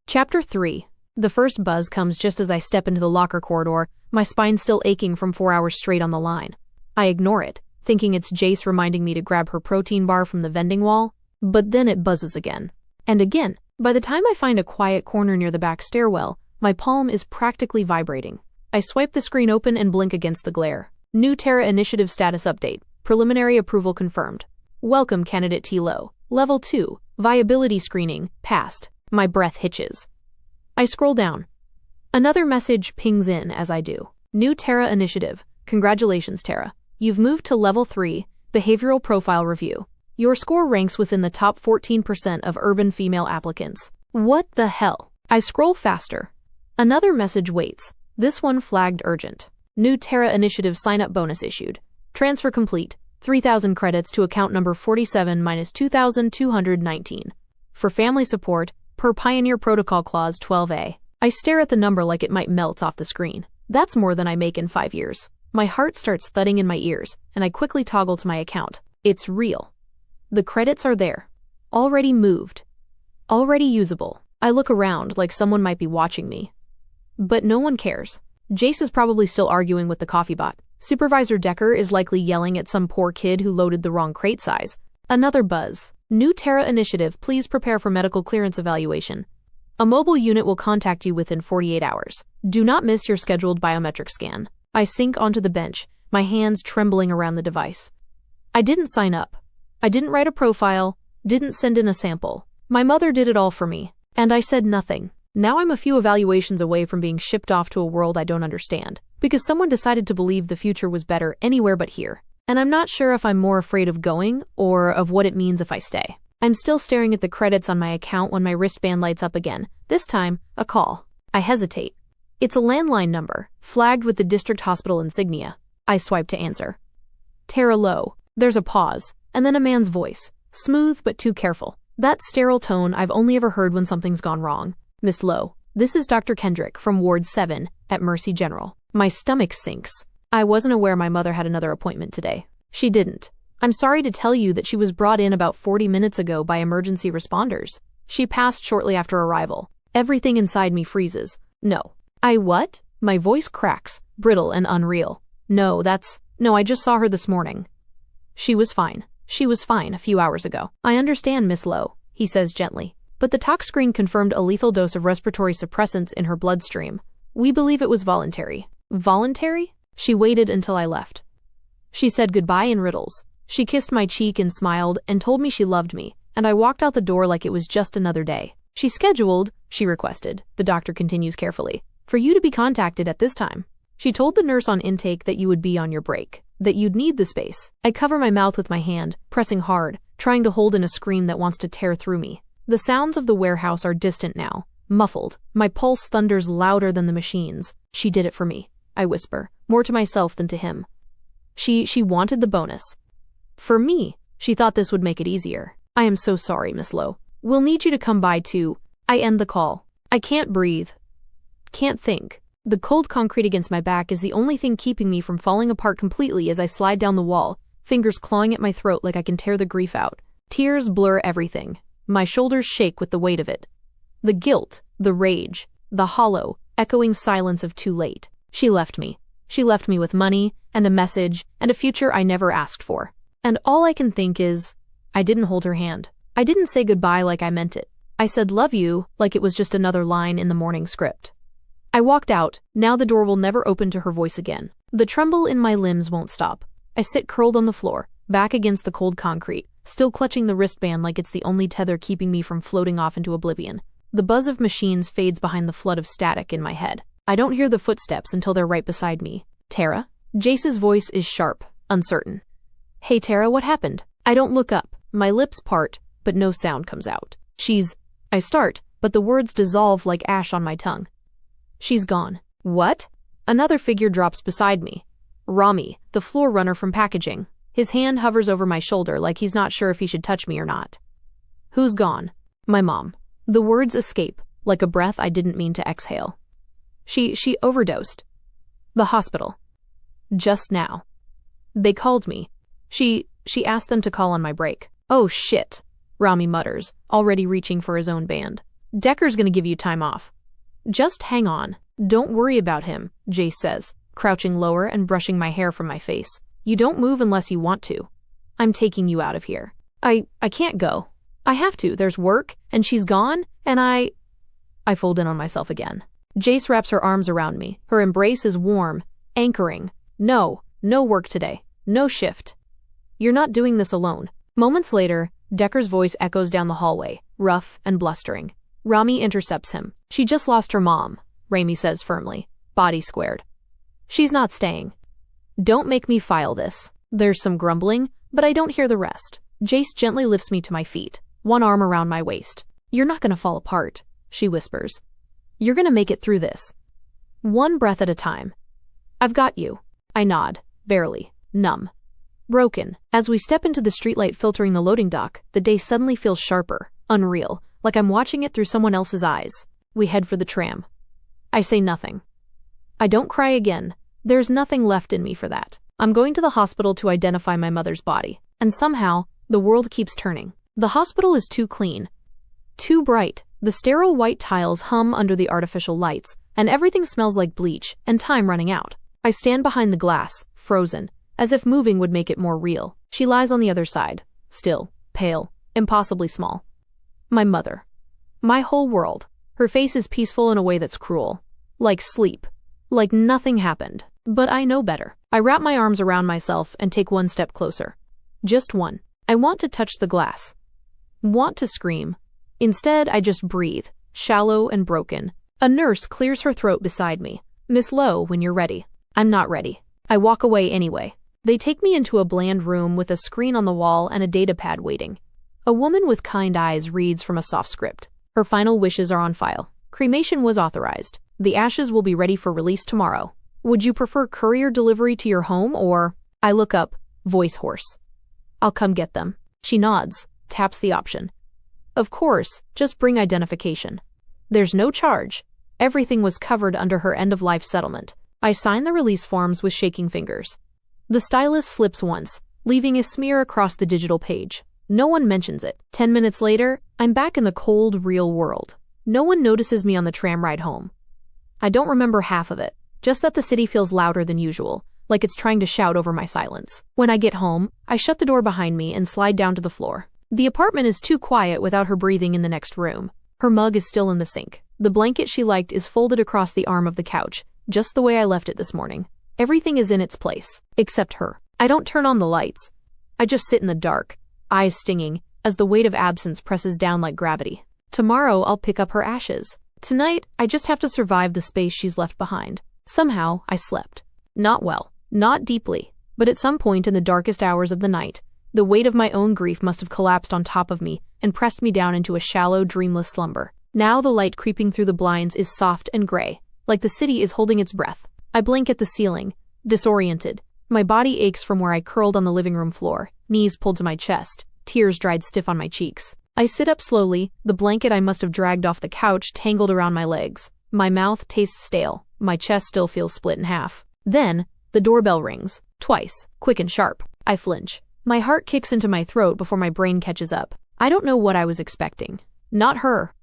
Chapter 3. The first buzz comes just as I step into the locker corridor, my spine still aching from 4 hours straight on the line. I ignore it, thinking it's Jace reminding me to grab her protein bar from the vending wall, but then it buzzes again. And again. By the time I find a quiet corner near the back stairwell, my palm is practically vibrating. I swipe the screen open and blink against the glare. New Terra Initiative status update. Preliminary approval confirmed. Welcome, Candidate T. Lowe. Level 2. Viability screening. Passed. My breath hitches. I scroll down. Another message pings in as I do. New Terra Initiative. Congratulations, Terra. You've moved to Level 3, Behavioral Profile Review. Your score ranks within the top 14% of urban female applicants. What the hell? I scroll faster. Another message waits. This one flagged urgent. New Terra Initiative sign-up bonus issued. Transfer complete. 3,000 credits to account number 47 minus 2,219. For family support, per Pioneer Protocol Clause 12A. I stare at the number like it might melt off the screen. That's more than I make in 5 years. My heart starts thudding in my ears, and I quickly toggle to my account. It's real. The credits are there. Already moved. Already usable. I look around like someone might be watching me. But no one cares. Jace is probably still arguing with the coffee bot. Supervisor Decker is likely yelling at some poor kid who loaded the wrong crate size. Another buzz. New Terra Initiative, please prepare for medical clearance evaluation. A mobile unit will contact you within 48 hours. Do not miss your scheduled biometric scan. I sink onto the bench, my hands trembling around the device. I didn't sign up. I didn't write a profile, didn't send in a sample. My mother did it all for me, and I said nothing. Now I'm a few evaluations away from being shipped off to a world I don't understand, because someone decided to believe the future was better anywhere but here. And I'm not sure if I'm more afraid of going or of what it means if I stay. I'm still staring at the credits on my account when my wristband lights up again. This time, a call. I hesitate. It's a landline number, flagged with the district hospital insignia. I swipe to answer. Terra Lowe. There's a pause, and then a man's voice. Smooth but too careful. That sterile tone I've only ever heard when something's gone wrong. Miss Lowe, this is Dr. Kendrick from Ward 7 at Mercy General. My stomach sinks. I wasn't aware my mother had another appointment today. She didn't. I'm sorry to tell you that she was brought in about 40 minutes ago by emergency responders. She passed shortly after arrival. Everything inside me freezes. No. What? My voice cracks, brittle and unreal. No, I just saw her this morning. She was fine. She was fine a few hours ago. I understand, Miss Lowe, he says gently. But the talk screen confirmed a lethal dose of respiratory suppressants in her bloodstream. We believe it was voluntary. Voluntary? She waited until I left. She said goodbye in riddles. She kissed my cheek and smiled and told me she loved me, and I walked out the door like it was just another day. She requested, the doctor continues carefully, for you to be contacted at this time. She told the nurse on intake that you would be on your break, that you'd need the space. I cover my mouth with my hand, pressing hard, trying to hold in a scream that wants to tear through me. The sounds of the warehouse are distant now, muffled. My pulse thunders louder than the machines. She did it for me, I whisper, more to myself than to him. She wanted the bonus. For me, she thought this would make it easier. I am so sorry, Miss Lowe. We'll need you to come by too. I end the call. I can't breathe. Can't think. The cold concrete against my back is the only thing keeping me from falling apart completely as I slide down the wall, fingers clawing at my throat like I can tear the grief out. Tears blur everything. My shoulders shake with the weight of it. The guilt, the rage, the hollow, echoing silence of too late. She left me. She left me with money, and a message, and a future I never asked for. And all I can think is, I didn't hold her hand. I didn't say goodbye like I meant it. I said love you like it was just another line in the morning script. I walked out. Now the door will never open to her voice again. The tremble in my limbs won't stop. I sit curled on the floor, back against the cold concrete, still clutching the wristband like it's the only tether keeping me from floating off into oblivion. The buzz of machines fades behind the flood of static in my head. I don't hear the footsteps until they're right beside me. Terra? Jace's voice is sharp, uncertain. Hey Terra, what happened? I don't look up. My lips part, but no sound comes out. I start, but the words dissolve like ash on my tongue. She's gone. What? Another figure drops beside me. Rami, the floor runner from packaging. His hand hovers over my shoulder like he's not sure if he should touch me or not. Who's gone? My mom. The words escape, like a breath I didn't mean to exhale. She overdosed. The hospital. Just now. They called me. She asked them to call on my break. Oh shit, Rami mutters, already reaching for his own band. Decker's gonna give you time off. Just hang on. Don't worry about him, Jace says, crouching lower and brushing my hair from my face. You don't move unless you want to. I'm taking you out of here. I can't go. I have to. There's work, and she's gone, and I fold in on myself again. Jace wraps her arms around me. Her embrace is warm, anchoring. No work today. No shift. You're not doing this alone. Moments later, Decker's voice echoes down the hallway, rough and blustering. Rami intercepts him. She just lost her mom, Rami says firmly, body squared. She's not staying. Don't make me file this. There's some grumbling, but I don't hear the rest. Jace gently lifts me to my feet, one arm around my waist. You're not gonna fall apart, she whispers. You're gonna make it through this. One breath at a time. I've got you. I nod, barely, numb. Broken. As we step into the streetlight filtering the loading dock, the day suddenly feels sharper, unreal, like I'm watching it through someone else's eyes. We head for the tram. I say nothing. I don't cry again. There's nothing left in me for that. I'm going to the hospital to identify my mother's body. And somehow, the world keeps turning. The hospital is too clean. Too bright. The sterile white tiles hum under the artificial lights, and everything smells like bleach and time running out. I stand behind the glass, frozen, as if moving would make it more real. She lies on the other side, still, pale, impossibly small. My mother. My whole world. Her face is peaceful in a way that's cruel. Like sleep. Like nothing happened. But I know better. I wrap my arms around myself and take one step closer. Just one. I want to touch the glass. Want to scream. Instead, I just breathe, shallow and broken. A nurse clears her throat beside me. Miss Lowe, when you're ready. I'm not ready. I walk away anyway. They take me into a bland room with a screen on the wall and a data pad waiting. A woman with kind eyes reads from a soft script. Her final wishes are on file. Cremation was authorized. The ashes will be ready for release tomorrow. Would you prefer courier delivery to your home or... I look up, voice hoarse. I'll come get them. She nods, taps the option. Of course, just bring identification. There's no charge. Everything was covered under her end-of-life settlement. I sign the release forms with shaking fingers. The stylus slips once, leaving a smear across the digital page. No one mentions it. 10 minutes later, I'm back in the cold, real world. No one notices me on the tram ride home. I don't remember half of it, just that the city feels louder than usual, like it's trying to shout over my silence. When I get home, I shut the door behind me and slide down to the floor. The apartment is too quiet without her breathing in the next room. Her mug is still in the sink. The blanket she liked is folded across the arm of the couch, just the way I left it this morning. Everything is in its place, except her. I don't turn on the lights. I just sit in the dark, eyes stinging, as the weight of absence presses down like gravity. Tomorrow I'll pick up her ashes. Tonight, I just have to survive the space she's left behind. Somehow, I slept. Not well, not deeply, but at some point in the darkest hours of the night, the weight of my own grief must have collapsed on top of me and pressed me down into a shallow, dreamless slumber. Now the light creeping through the blinds is soft and gray, like the city is holding its breath. I blink at the ceiling, disoriented. My body aches from where I curled on the living room floor, knees pulled to my chest, tears dried stiff on my cheeks. I sit up slowly, the blanket I must have dragged off the couch tangled around my legs. My mouth tastes stale, my chest still feels split in half. Then, the doorbell rings, twice, quick and sharp. I flinch. My heart kicks into my throat before my brain catches up. I don't know what I was expecting. Not her.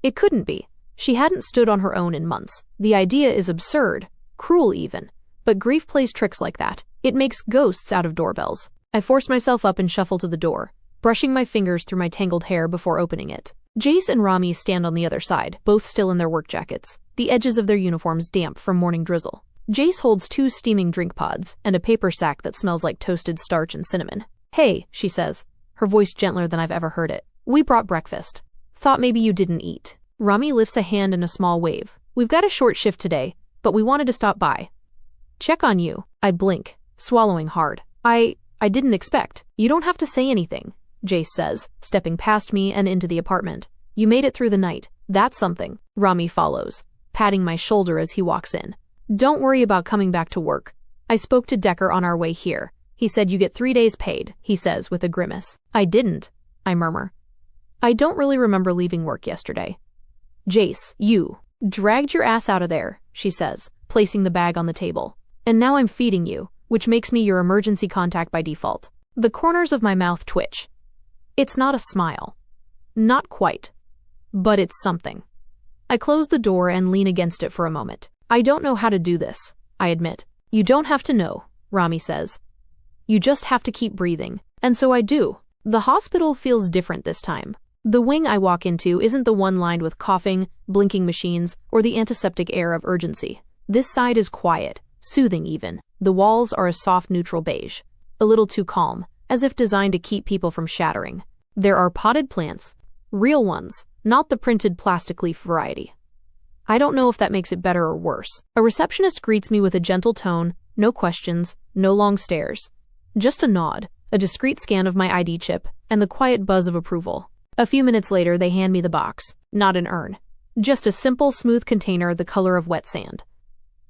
It couldn't be. She hadn't stood on her own in months. The idea is absurd, cruel even. But grief plays tricks like that. It makes ghosts out of doorbells. I force myself up and shuffle to the door, brushing my fingers through my tangled hair before opening it. Jace and Rami stand on the other side, both still in their work jackets, the edges of their uniforms damp from morning drizzle. Jace holds 2 steaming drink pods and a paper sack that smells like toasted starch and cinnamon. "Hey," she says, her voice gentler than I've ever heard it. "We brought breakfast. Thought maybe you didn't eat." Rami lifts a hand in a small wave. "We've got a short shift today, but we wanted to stop by. Check on you." I blink, swallowing hard. I didn't expect. "You don't have to say anything," Jace says, stepping past me and into the apartment. "You made it through the night. That's something." Rami follows, patting my shoulder as he walks in. "Don't worry about coming back to work. I spoke to Decker on our way here. He said you get 3 days paid," he says with a grimace. "I didn't," I murmur. "I don't really remember leaving work yesterday." "Jace, you dragged your ass out of there," she says, placing the bag on the table. "And now I'm feeding you, which makes me your emergency contact by default." The corners of my mouth twitch. It's not a smile. Not quite. But it's something. I close the door and lean against it for a moment. "I don't know how to do this," I admit. "You don't have to know," Rami says. "You just have to keep breathing." And so I do. The hospital feels different this time. The wing I walk into isn't the one lined with coughing, blinking machines, or the antiseptic air of urgency. This side is quiet, soothing even. The walls are a soft neutral beige, a little too calm, as if designed to keep people from shattering. There are potted plants, real ones, not the printed plastic leaf variety. I don't know if that makes it better or worse. A receptionist greets me with a gentle tone, no questions, no long stares. Just a nod, a discreet scan of my ID chip, and the quiet buzz of approval. A few minutes later, they hand me the box, not an urn. Just a simple, smooth container the color of wet sand.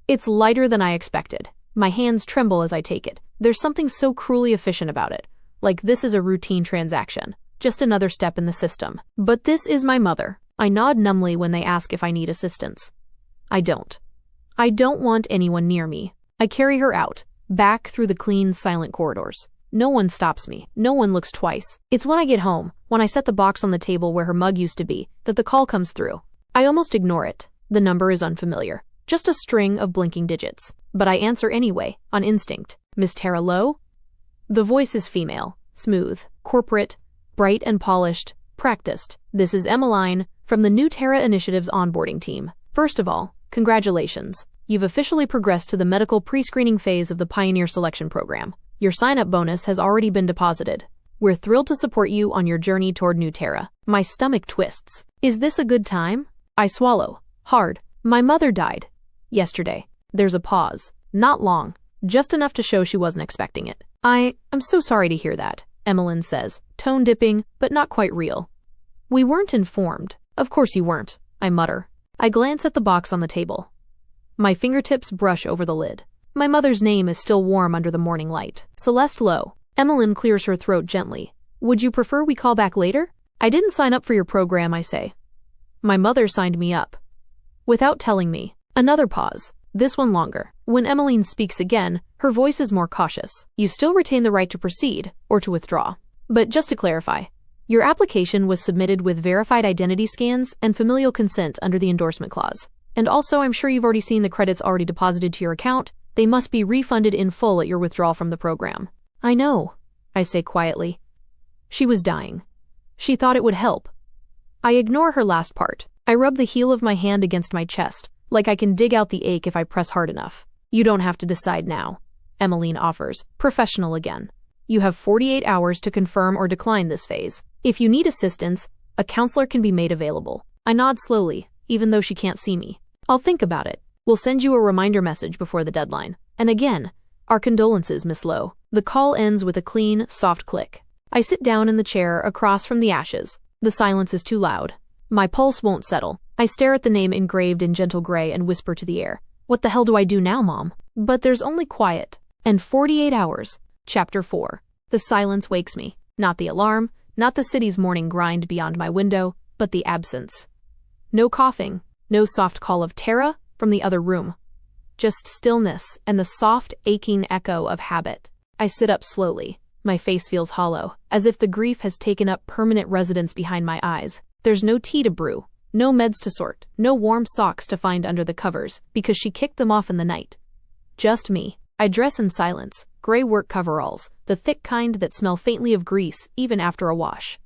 It's lighter than I expected. My hands tremble as I take it. There's something so cruelly efficient about it. Like this is a routine transaction. Just another step in the system. But this is my mother. I nod numbly when they ask if I need assistance. I don't. I don't want anyone near me. I carry her out, back through the clean, silent corridors. No one stops me. No one looks twice. It's when I get home, when I set the box on the table where her mug used to be, that the call comes through. I almost ignore it. The number is unfamiliar. Just a string of blinking digits. But I answer anyway, on instinct. "Miss Terra Lowe?" The voice is female, smooth, corporate, bright and polished, practiced. "This is Emmeline, from the new Terra Initiative's onboarding team. First of all, congratulations. You've officially progressed to the medical pre-screening phase of the Pioneer Selection Program. Your sign-up bonus has already been deposited. We're thrilled to support you on your journey toward New Terra." My stomach twists. Is this a good time? I swallow. Hard. "My mother died. Yesterday." There's a pause. Not long. Just enough to show she wasn't expecting it. I'm so sorry to hear that," Emmeline says, tone dipping, but not quite real. "We weren't informed." "Of course you weren't," I mutter. I glance at the box on the table. My fingertips brush over the lid. My mother's name is still warm under the morning light. Celeste Lowe. Emmeline clears her throat gently. "Would you prefer we call back later?" "I didn't sign up for your program," I say. "My mother signed me up." Without telling me. Another pause. This one longer. When Emmeline speaks again, her voice is more cautious. "You still retain the right to proceed, or to withdraw. But just to clarify, your application was submitted with verified identity scans and familial consent under the endorsement clause. And also, I'm sure you've already seen the credits already deposited to your account. They must be refunded in full at your withdrawal from the program." "I know," I say quietly. "She was dying. She thought it would help." I ignore her last part. I rub the heel of my hand against my chest, like I can dig out the ache if I press hard enough. You don't have to decide now, Emmeline offers, professional again. You have 48 hours to confirm or decline this phase. If you need assistance, a counselor can be made available. I nod slowly, even though she can't see me. I'll think about it. We'll send you a reminder message before the deadline. And again, our condolences, Miss Lowe. The call ends with a clean, soft click. I sit down in the chair across from the ashes. The silence is too loud. My pulse won't settle. I stare at the name engraved in gentle gray and whisper to the air. What the hell do I do now, Mom? But there's only quiet. And 48 hours. Chapter 4. The silence wakes me. Not the alarm, not the city's morning grind beyond my window, but the absence. No coughing, no soft call of Terra from the other room. Just stillness and the soft, aching echo of habit. I sit up slowly. My face feels hollow, as if the grief has taken up permanent residence behind my eyes. There's no tea to brew, no meds to sort, no warm socks to find under the covers, because she kicked them off in the night. Just me. I dress in silence, gray work coveralls, the thick kind that smell faintly of grease even after a wash.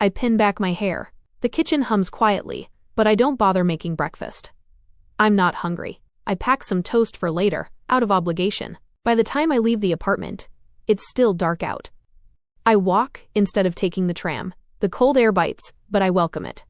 I pin back my hair. The kitchen hums quietly, but I don't bother making breakfast. I'm not hungry. I pack some toast for later, out of obligation. By the time I leave the apartment, it's still dark out. I walk instead of taking the tram. The cold air bites, but I welcome it.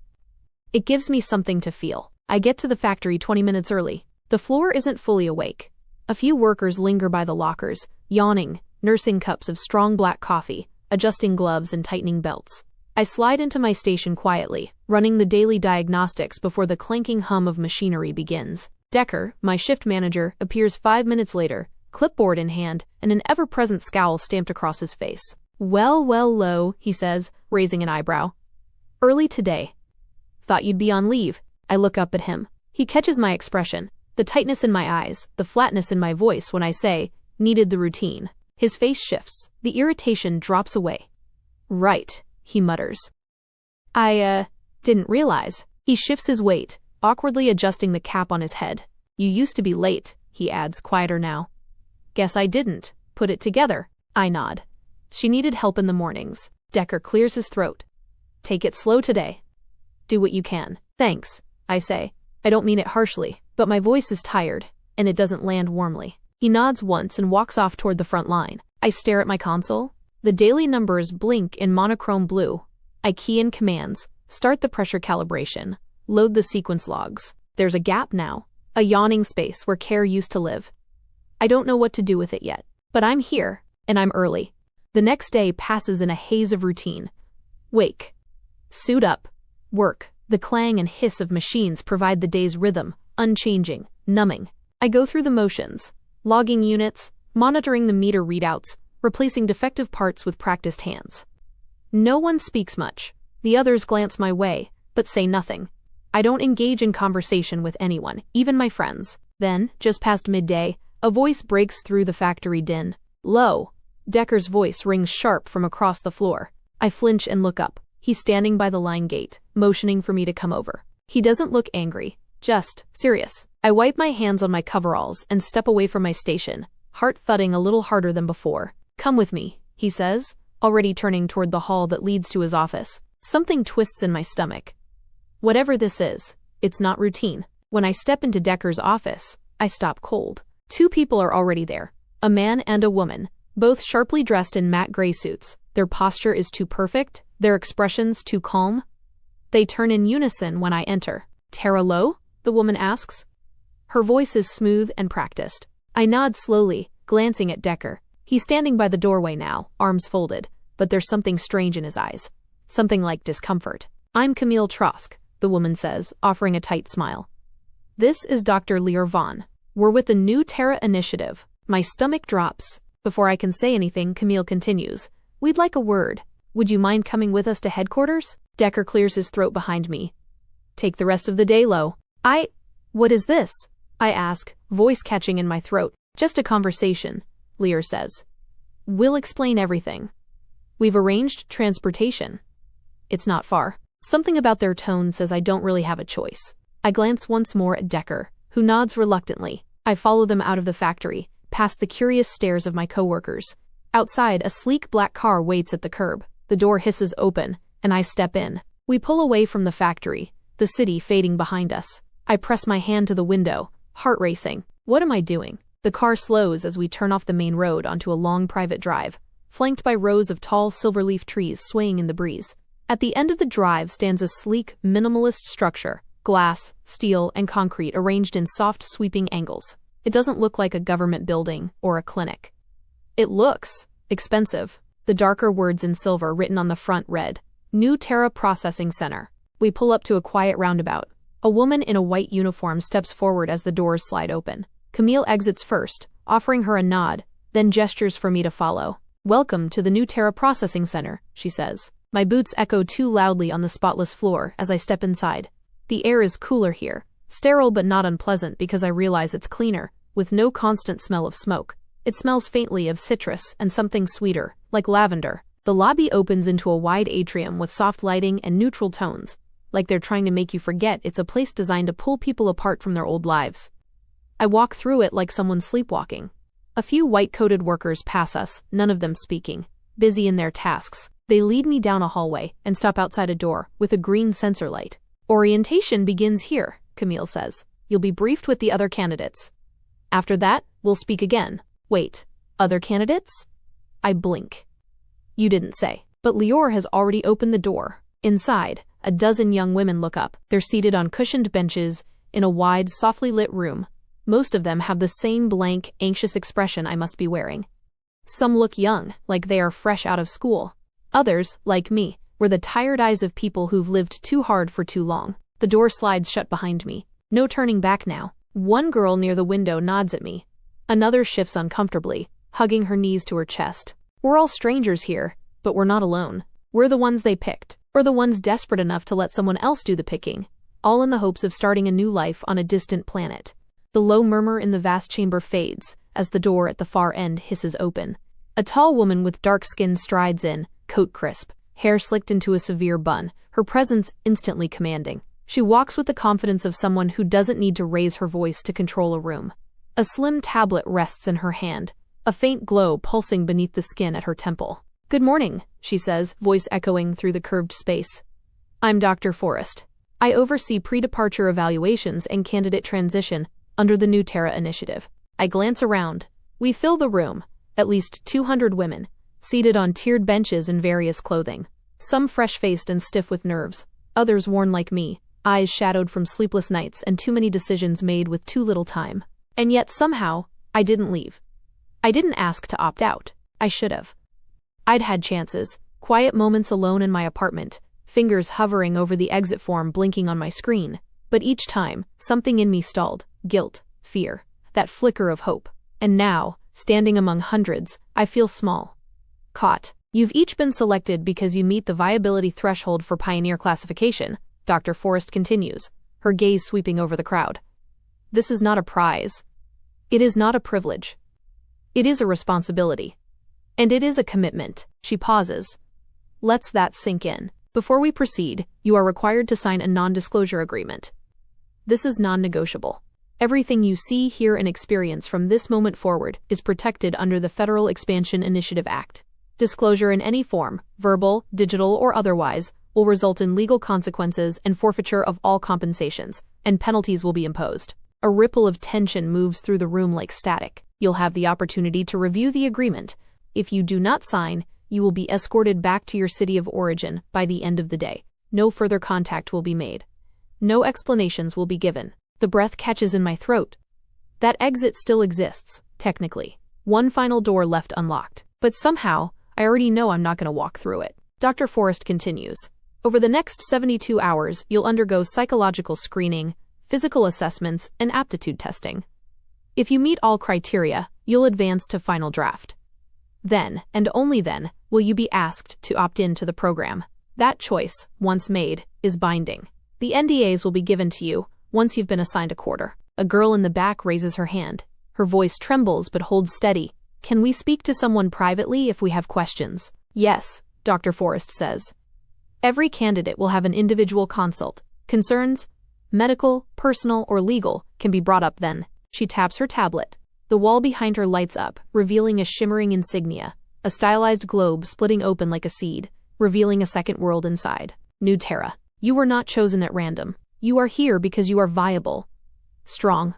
It gives me something to feel. I get to the factory 20 minutes early. The floor isn't fully awake. A few workers linger by the lockers, yawning, nursing cups of strong black coffee, adjusting gloves and tightening belts. I slide into my station quietly, running the daily diagnostics before the clanking hum of machinery begins. Decker, my shift manager, appears 5 minutes later, clipboard in hand, and an ever-present scowl stamped across his face. Well, Lowe, he says, raising an eyebrow. Early today. Thought you'd be on leave. I look up at him. He catches my expression, the tightness in my eyes, the flatness in my voice when I say, needed the routine. His face shifts. The irritation drops away. Right, he mutters. I didn't realize. He shifts his weight, awkwardly adjusting the cap on his head. You used to be late, he adds, quieter now. Guess I didn't put it together. I nod. She needed help in the mornings. Decker clears his throat. Take it slow today. Do what you can. Thanks, I say. I don't mean it harshly, but my voice is tired, and it doesn't land warmly. He nods once and walks off toward the front line. I stare at my console. The daily numbers blink in monochrome blue. I key in commands, start the pressure calibration, load the sequence logs. There's a gap now, a yawning space where care used to live. I don't know what to do with it yet, but I'm here, and I'm early. The next day passes in a haze of routine. Wake. Suit up. Work. The clang and hiss of machines provide the day's rhythm, unchanging, numbing. I go through the motions, logging units, monitoring the meter readouts, replacing defective parts with practiced hands. No one speaks much. The others glance my way, but say nothing. I don't engage in conversation with anyone, even my friends. Then, just past midday, a voice breaks through the factory din. Lowe. Decker's voice rings sharp from across the floor. I flinch and look up. He's standing by the line gate, motioning for me to come over. He doesn't look angry, just serious. I wipe my hands on my coveralls and step away from my station, heart thudding a little harder than before. Come with me, he says, already turning toward the hall that leads to his office. Something twists in my stomach. Whatever this is, it's not routine. When I step into Decker's office, I stop cold. Two people are already there, a man and a woman, both sharply dressed in matte gray suits. Their posture is too perfect, their expressions too calm. They turn in unison when I enter. Terra Lowe? The woman asks. Her voice is smooth and practiced. I nod slowly, glancing at Decker. He's standing by the doorway now, arms folded, but there's something strange in his eyes. Something like discomfort. I'm Camille Trosk, the woman says, offering a tight smile. This is Dr. Lear Vaughn. We're with the new Terra Initiative. My stomach drops. Before I can say anything, Camille continues. We'd like a word. Would you mind coming with us to headquarters? Decker clears his throat behind me. Take the rest of the day, Lowe. What is this? I ask, voice catching in my throat. Just a conversation, Lear says. We'll explain everything. We've arranged transportation. It's not far. Something about their tone says I don't really have a choice. I glance once more at Decker, who nods reluctantly. I follow them out of the factory, past the curious stares of my coworkers. Outside, a sleek black car waits at the curb. The door hisses open, and I step in. We pull away from the factory, the city fading behind us. I press my hand to the window, heart racing. What am I doing? The car slows as we turn off the main road onto a long private drive, flanked by rows of tall silverleaf trees swaying in the breeze. At the end of the drive stands a sleek, minimalist structure, glass, steel, and concrete arranged in soft, sweeping angles. It doesn't look like a government building or a clinic. It looks expensive. The darker words in silver written on the front read, New Terra Processing Center. We pull up to a quiet roundabout. A woman in a white uniform steps forward as the doors slide open. Camille exits first, offering her a nod, then gestures for me to follow. Welcome to the New Terra Processing Center, she says. My boots echo too loudly on the spotless floor as I step inside. The air is cooler here, sterile but not unpleasant because I realize it's cleaner, with no constant smell of smoke. It smells faintly of citrus and something sweeter, like lavender. The lobby opens into a wide atrium with soft lighting and neutral tones, like they're trying to make you forget it's a place designed to pull people apart from their old lives. I walk through it like someone sleepwalking. A few white-coated workers pass us, none of them speaking, busy in their tasks. They lead me down a hallway and stop outside a door with a green sensor light. Orientation begins here, Camille says. You'll be briefed with the other candidates. After that, we'll speak again. Wait, other candidates? I blink. You didn't say. But Lior has already opened the door. Inside, a dozen young women look up. They're seated on cushioned benches in a wide, softly lit room. Most of them have the same blank, anxious expression I must be wearing. Some look young, like they are fresh out of school. Others, like me, were the tired eyes of people who've lived too hard for too long. The door slides shut behind me. No turning back now. One girl near the window nods at me. Another shifts uncomfortably, hugging her knees to her chest. We're all strangers here, but we're not alone. We're the ones they picked, or the ones desperate enough to let someone else do the picking, all in the hopes of starting a new life on a distant planet. The low murmur in the vast chamber fades as the door at the far end hisses open. A tall woman with dark skin strides in, coat crisp, hair slicked into a severe bun, her presence instantly commanding. She walks with the confidence of someone who doesn't need to raise her voice to control a room. A slim tablet rests in her hand, a faint glow pulsing beneath the skin at her temple. Good morning, she says, voice echoing through the curved space. I'm Dr. Forrest. I oversee pre-departure evaluations and candidate transition under the New Terra Initiative. I glance around. We fill the room, at least 200 women, seated on tiered benches in various clothing. Some fresh-faced and stiff with nerves, others worn like me, eyes shadowed from sleepless nights and too many decisions made with too little time. And yet somehow, I didn't leave. I didn't ask to opt out. I should have. I'd had chances, quiet moments alone in my apartment, fingers hovering over the exit form blinking on my screen. But each time, something in me stalled. Guilt, fear, that flicker of hope. And now, standing among hundreds, I feel small. Caught. You've each been selected because you meet the viability threshold for pioneer classification, Dr. Forrest continues, her gaze sweeping over the crowd. This is not a prize. It is not a privilege. It is a responsibility. And it is a commitment. She pauses. Let's that sink in. Before we proceed, you are required to sign a non-disclosure agreement. This is non-negotiable. Everything you see, hear, and experience from this moment forward is protected under the Federal Expansion Initiative Act. Disclosure in any form, verbal, digital, or otherwise, will result in legal consequences and forfeiture of all compensations, and penalties will be imposed. A ripple of tension moves through the room like static. You'll have the opportunity to review the agreement. If you do not sign, you will be escorted back to your city of origin by the end of the day. No further contact will be made. No explanations will be given. The breath catches in my throat. That exit still exists, technically. One final door left unlocked. But somehow, I already know I'm not going to walk through it. Dr. Forrest continues. Over the next 72 hours, you'll undergo psychological screening, physical assessments, and aptitude testing. If you meet all criteria, you'll advance to final draft. Then, and only then, will you be asked to opt in to the program. That choice, once made, is binding. The NDAs will be given to you once you've been assigned a quarter. A girl in the back raises her hand. Her voice trembles but holds steady. Can we speak to someone privately if we have questions? Yes, Dr. Forrest says. Every candidate will have an individual consult. Concerns, medical, personal, or legal, can be brought up then. She taps her tablet. The wall behind her lights up, revealing a shimmering insignia, a stylized globe splitting open like a seed, revealing a second world inside. New Terra. You were not chosen at random. You are here because you are viable, strong,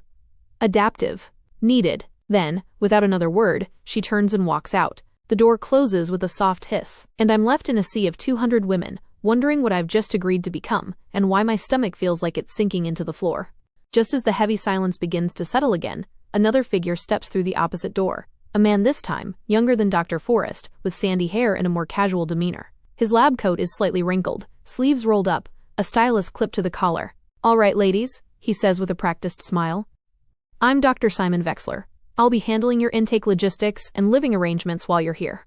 adaptive, needed. Then, without another word, she turns and walks out. The door closes with a soft hiss, and I'm left in a sea of 200 women, wondering what I've just agreed to become, and why my stomach feels like it's sinking into the floor. Just as the heavy silence begins to settle again, another figure steps through the opposite door. A man this time, younger than Dr. Forrest, with sandy hair and a more casual demeanor. His lab coat is slightly wrinkled, sleeves rolled up, a stylus clipped to the collar. "All right, ladies," he says with a practiced smile. "I'm Dr. Simon Wexler. I'll be handling your intake logistics and living arrangements while you're here.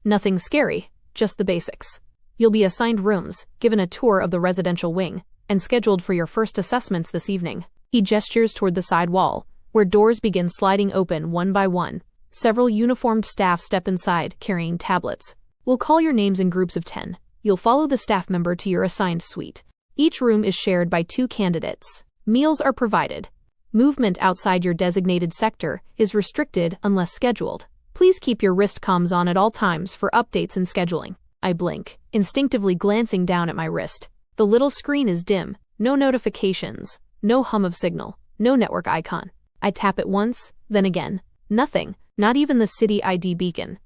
Nothing scary, just the basics. You'll be assigned rooms, given a tour of the residential wing, and scheduled for your first assessments this evening." He gestures toward the side wall, where doors begin sliding open one by one. Several uniformed staff step inside, carrying tablets. "We'll call your names in groups of 10. You'll follow the staff member to your assigned suite. Each room is shared by 2 candidates. Meals are provided. Movement outside your designated sector is restricted unless scheduled. Please keep your wrist comms on at all times for updates and scheduling." I blink, instinctively glancing down at my wrist. The little screen is dim, no notifications, no hum of signal, no network icon. I tap it once, then again. Nothing, not even the city ID beacon.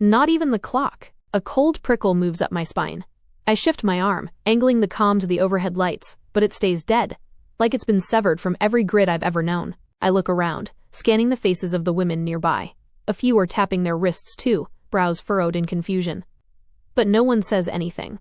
Not even the clock. A cold prickle moves up my spine. I shift my arm, angling the comm to the overhead lights, but it stays dead, like it's been severed from every grid I've ever known. I look around, scanning the faces of the women nearby. A few are tapping their wrists too, brows furrowed in confusion. But no one says anything.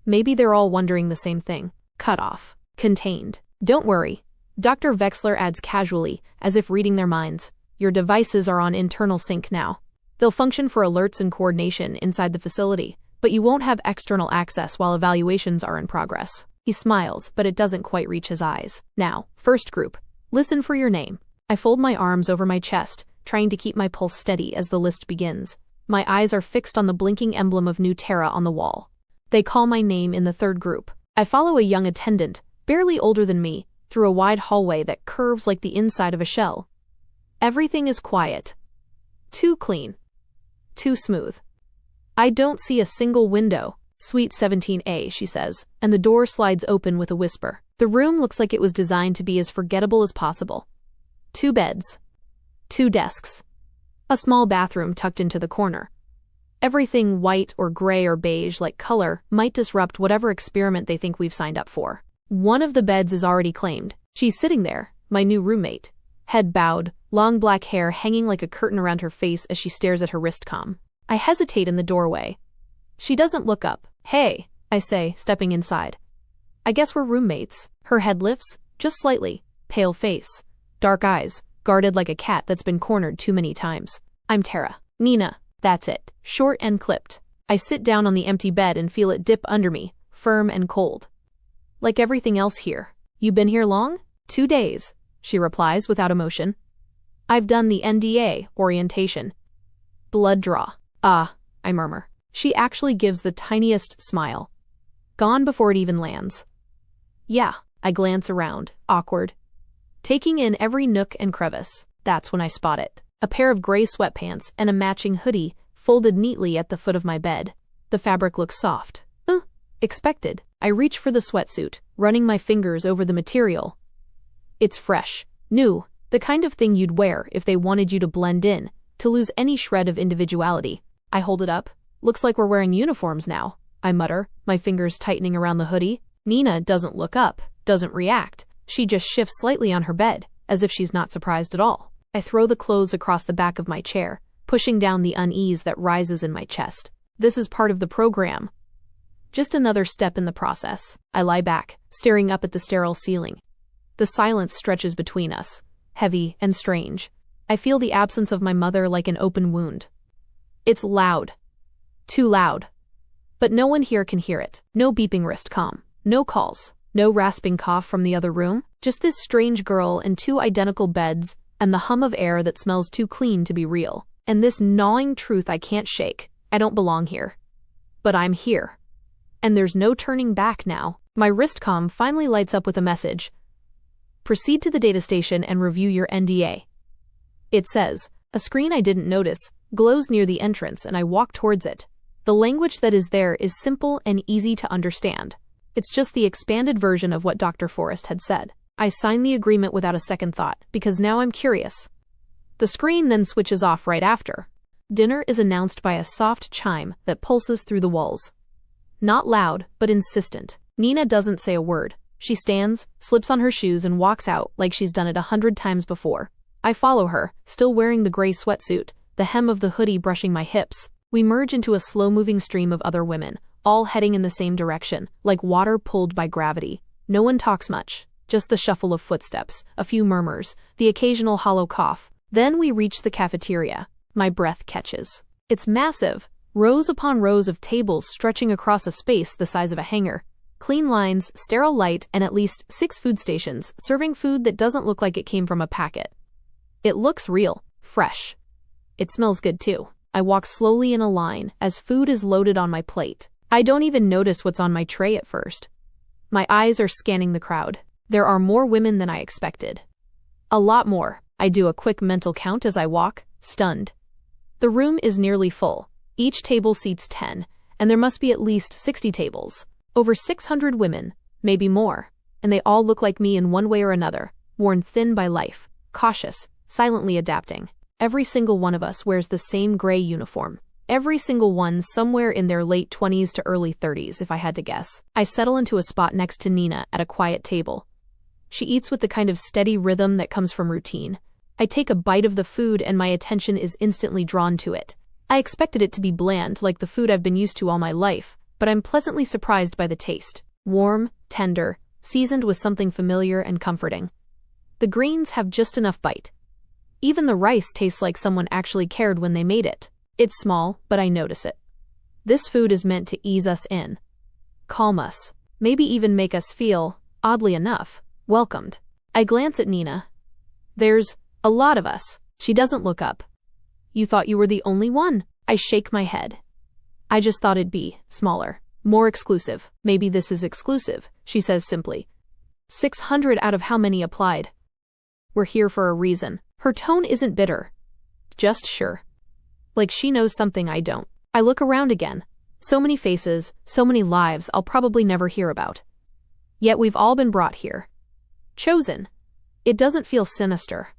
Maybe they're all wondering the same thing. Cut off. Contained. "Don't worry," Dr. Wexler adds casually, as if reading their minds. "Your devices are on internal sync now. They'll function for alerts and coordination inside the facility, but you won't have external access while evaluations are in progress." He smiles, but it doesn't quite reach his eyes. "Now, first group, listen for your name." I fold my arms over my chest, trying to keep my pulse steady as the list begins. My eyes are fixed on the blinking emblem of New Terra on the wall. They call my name in the third group. I follow a young attendant, barely older than me, through a wide hallway that curves like the inside of a shell. Everything is quiet. Too clean. Too smooth. I don't see a single window. "Suite 17A, she says, and the door slides open with a whisper. The room looks like it was designed to be as forgettable as possible. 2 beds. 2 desks. A small bathroom tucked into the corner. Everything white or gray or beige like color might disrupt whatever experiment they think we've signed up for. One of the beds is already claimed. She's sitting there, my new roommate. Head bowed, long black hair hanging like a curtain around her face as she stares at her wrist comm. I hesitate in the doorway. She doesn't look up. "Hey," I say, stepping inside. "I guess we're roommates." Her head lifts, just slightly, pale face, dark eyes, guarded like a cat that's been cornered too many times. "I'm Terra. Nina." That's it, short and clipped. I sit down on the empty bed and feel it dip under me, firm and cold. "Like everything else here." "You been here long?" 2 days, she replies without emotion. "I've done the NDA orientation." Blood draw. "Ah," I murmur. She actually gives the tiniest smile. Gone before it even lands. "Yeah." I glance around, awkward, taking in every nook and crevice. That's when I spot it. A pair of gray sweatpants and a matching hoodie folded neatly at the foot of my bed. The fabric looks soft. Expected. I reach for the sweatsuit, running my fingers over the material. It's fresh, new, the kind of thing you'd wear if they wanted you to blend in, to lose any shred of individuality. I hold it up. "Looks like we're wearing uniforms now," I mutter, my fingers tightening around the hoodie. Nina doesn't look up, doesn't react. She just shifts slightly on her bed, as if she's not surprised at all. I throw the clothes across the back of my chair, pushing down the unease that rises in my chest. This is part of the program. Just another step in the process. I lie back, staring up at the sterile ceiling. The silence stretches between us, heavy and strange. I feel the absence of my mother like an open wound. It's loud. Too loud. But no one here can hear it. No beeping wrist comm. No calls. No rasping cough from the other room. Just this strange girl and 2 identical beds, and the hum of air that smells too clean to be real. And this gnawing truth I can't shake. I don't belong here. But I'm here. And there's no turning back now. My wrist comm finally lights up with a message. "Proceed to the data station and review your NDA." It says. A screen I didn't notice glows near the entrance, and I walk towards it. The language that is there is simple and easy to understand. It's just the expanded version of what Dr. Forrest had said. I signed the agreement without a second thought, because now I'm curious. The screen then switches off right after. Dinner is announced by a soft chime that pulses through the walls. Not loud, but insistent. Nina doesn't say a word. She stands, slips on her shoes, and walks out like she's done it 100 times before. I follow her, still wearing the gray sweatsuit, the hem of the hoodie brushing my hips. We merge into a slow-moving stream of other women, all heading in the same direction, like water pulled by gravity. No one talks much, just the shuffle of footsteps, a few murmurs, the occasional hollow cough. Then we reach the cafeteria. My breath catches. It's massive, rows upon rows of tables stretching across a space the size of a hangar. Clean lines, sterile light, and at least 6 food stations serving food that doesn't look like it came from a packet. It looks real, fresh. It smells good too. I walk slowly in a line as food is loaded on my plate. I don't even notice what's on my tray at first. My eyes are scanning the crowd. There are more women than I expected. A lot more. I do a quick mental count as I walk, stunned. The room is nearly full. Each table seats 10, and there must be at least 60 tables. Over 600 women, maybe more, and they all look like me in one way or another, worn thin by life, cautious, silently adapting. Every single one of us wears the same gray uniform. Every single one somewhere in their late 20s to early 30s, if I had to guess. I settle into a spot next to Nina at a quiet table. She eats with the kind of steady rhythm that comes from routine. I take a bite of the food and my attention is instantly drawn to it. I expected it to be bland, like the food I've been used to all my life, but I'm pleasantly surprised by the taste. Warm, tender, seasoned with something familiar and comforting. The greens have just enough bite. Even the rice tastes like someone actually cared when they made it. It's small, but I notice it. This food is meant to ease us in, calm us, maybe even make us feel, oddly enough, welcomed. I glance at Nina. There's a lot of us. She doesn't look up. You thought you were the only one? I shake my head. I just thought it'd be smaller, more exclusive. Maybe this is exclusive, she says simply. 600 out of how many applied? We're here for a reason. Her tone isn't bitter. Just sure. Like she knows something I don't. I look around again. So many faces, so many lives I'll probably never hear about. Yet we've all been brought here. Chosen. It doesn't feel sinister.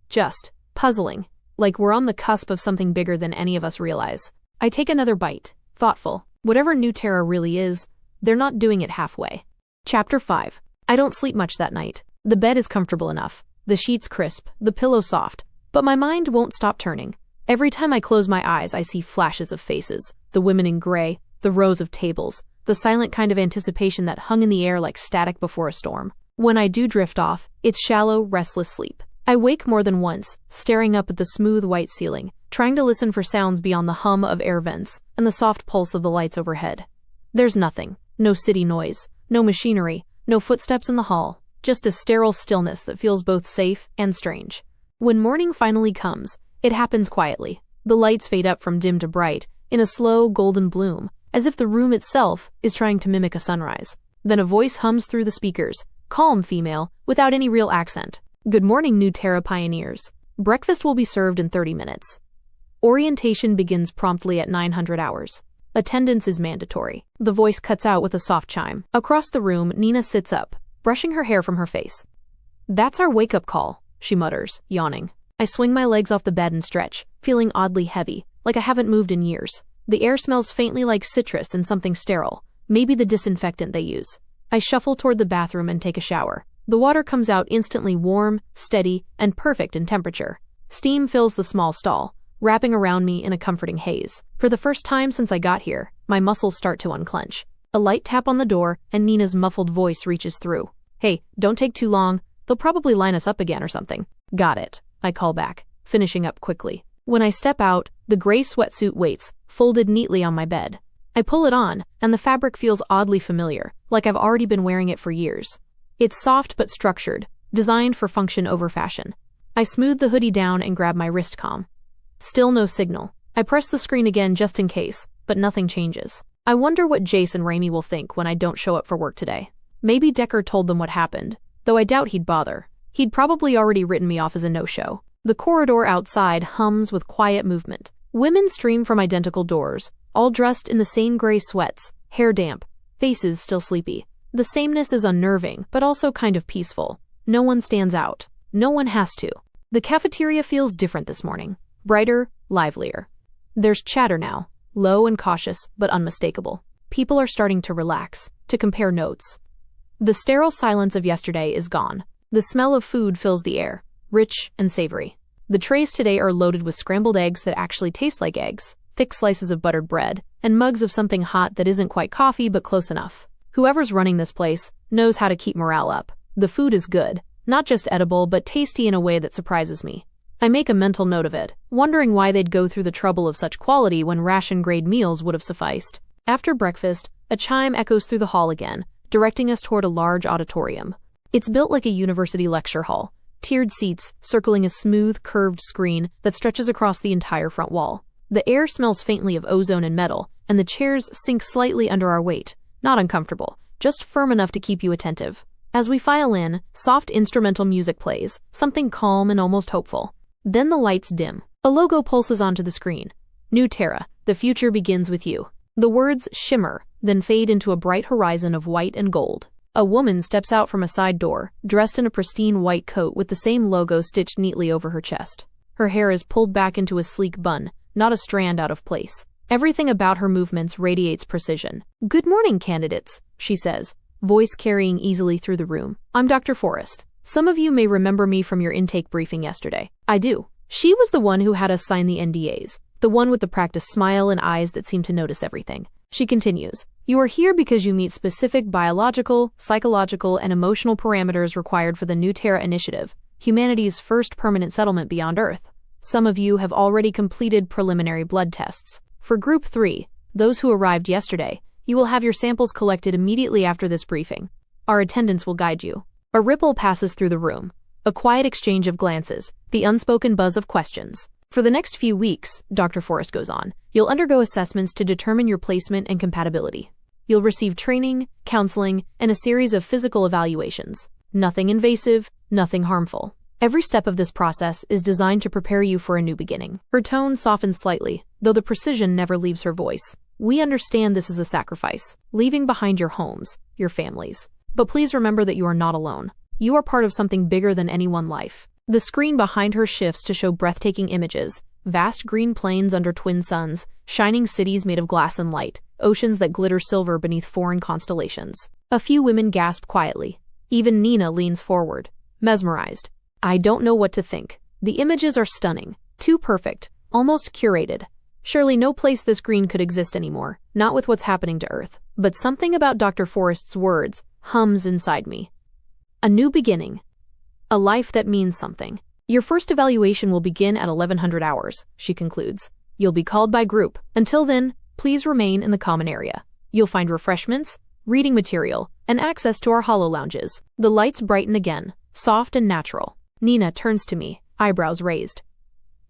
Just puzzling, like we're on the cusp of something bigger than any of us realize. I take another bite, thoughtful. Whatever New Terra really is, they're not doing it halfway. Chapter 5. I don't sleep much that night. The bed is comfortable enough, the sheets crisp, the pillow soft, but my mind won't stop turning. Every time I close my eyes, I see flashes of faces, the women in gray, the rows of tables, the silent kind of anticipation that hung in the air like static before a storm. When I do drift off, it's shallow, restless sleep. I wake more than once, staring up at the smooth white ceiling, trying to listen for sounds beyond the hum of air vents and the soft pulse of the lights overhead. There's nothing. No city noise, no machinery, no footsteps in the hall, just a sterile stillness that feels both safe and strange. When morning finally comes, it happens quietly. The lights fade up from dim to bright, in a slow golden bloom, as if the room itself is trying to mimic a sunrise. Then a voice hums through the speakers, calm female, without any real accent. Good morning, New Terra pioneers. Breakfast will be served in 30 minutes. Orientation begins promptly at 900 hours. Attendance is mandatory. The voice cuts out with a soft chime. Across the room, Nina sits up, brushing her hair from her face. That's our wake-up call, she mutters, yawning. I swing my legs off the bed and stretch, feeling oddly heavy, like I haven't moved in years. The air smells faintly like citrus and something sterile, maybe the disinfectant they use. I shuffle toward the bathroom and take a shower. The water comes out instantly warm, steady, and perfect in temperature. Steam fills the small stall, wrapping around me in a comforting haze. For the first time since I got here, my muscles start to unclench. A light tap on the door, and Nina's muffled voice reaches through. Hey, don't take too long. They'll probably line us up again or something. Got it, I call back, finishing up quickly. When I step out, the gray sweatsuit waits, folded neatly on my bed. I pull it on, and the fabric feels oddly familiar, like I've already been wearing it for years. It's soft but structured, designed for function over fashion. I smooth the hoodie down and grab my wrist comm. Still no signal. I press the screen again just in case, but nothing changes. I wonder what Jace and Raimi will think when I don't show up for work today. Maybe Decker told them what happened, though I doubt he'd bother. He'd probably already written me off as a no-show. The corridor outside hums with quiet movement. Women stream from identical doors, all dressed in the same gray sweats, hair damp, faces still sleepy. The sameness is unnerving, but also kind of peaceful. No one stands out. No one has to. The cafeteria feels different this morning. Brighter, livelier. There's chatter now, low and cautious, but unmistakable. People are starting to relax, to compare notes. The sterile silence of yesterday is gone. The smell of food fills the air, rich and savory. The trays today are loaded with scrambled eggs that actually taste like eggs, thick slices of buttered bread, and mugs of something hot that isn't quite coffee but close enough. Whoever's running this place knows how to keep morale up. The food is good, not just edible but tasty in a way that surprises me. I make a mental note of it, wondering why they'd go through the trouble of such quality when ration-grade meals would have sufficed. After breakfast, a chime echoes through the hall again, directing us toward a large auditorium. It's built like a university lecture hall, tiered seats circling a smooth, curved screen that stretches across the entire front wall. The air smells faintly of ozone and metal, and the chairs sink slightly under our weight. Not uncomfortable, just firm enough to keep you attentive. As we file in, soft instrumental music plays, something calm and almost hopeful. Then the lights dim. A logo pulses onto the screen. New Terra, the future begins with you. The words shimmer, then fade into a bright horizon of white and gold. A woman steps out from a side door, dressed in a pristine white coat with the same logo stitched neatly over her chest. Her hair is pulled back into a sleek bun, not a strand out of place. Everything about her movements radiates precision. "Good morning, candidates," she says, voice carrying easily through the room. "I'm Dr. Forrest. Some of you may remember me from your intake briefing yesterday. I do. She was the one who had us sign the NDAs, the one with the practiced smile and eyes that seem to notice everything." She continues, "You are here because you meet specific biological, psychological, and emotional parameters required for the new Terra Initiative, humanity's first permanent settlement beyond Earth. Some of you have already completed preliminary blood tests. For Group 3, those who arrived yesterday, you will have your samples collected immediately after this briefing. Our attendants will guide you." A ripple passes through the room, a quiet exchange of glances, the unspoken buzz of questions. "For the next few weeks," Dr. Forrest goes on, "you'll undergo assessments to determine your placement and compatibility. You'll receive training, counseling, and a series of physical evaluations. Nothing invasive, nothing harmful. Every step of this process is designed to prepare you for a new beginning." Her tone softens slightly, though the precision never leaves her voice. "We understand this is a sacrifice, leaving behind your homes, your families. But please remember that you are not alone. You are part of something bigger than any one life." The screen behind her shifts to show breathtaking images, vast green plains under twin suns, shining cities made of glass and light, oceans that glitter silver beneath foreign constellations. A few women gasp quietly. Even Nina leans forward, mesmerized. "I don't know what to think. The images are stunning, too perfect, almost curated. Surely no place this green could exist anymore, not with what's happening to Earth. But something about Dr. Forrest's words hums inside me. A new beginning. A life that means something. Your first evaluation will begin at 1100 hours, she concludes. You'll be called by group. Until then, please remain in the common area. You'll find refreshments, reading material, and access to our hollow lounges." The lights brighten again, soft and natural. Nina turns to me, eyebrows raised.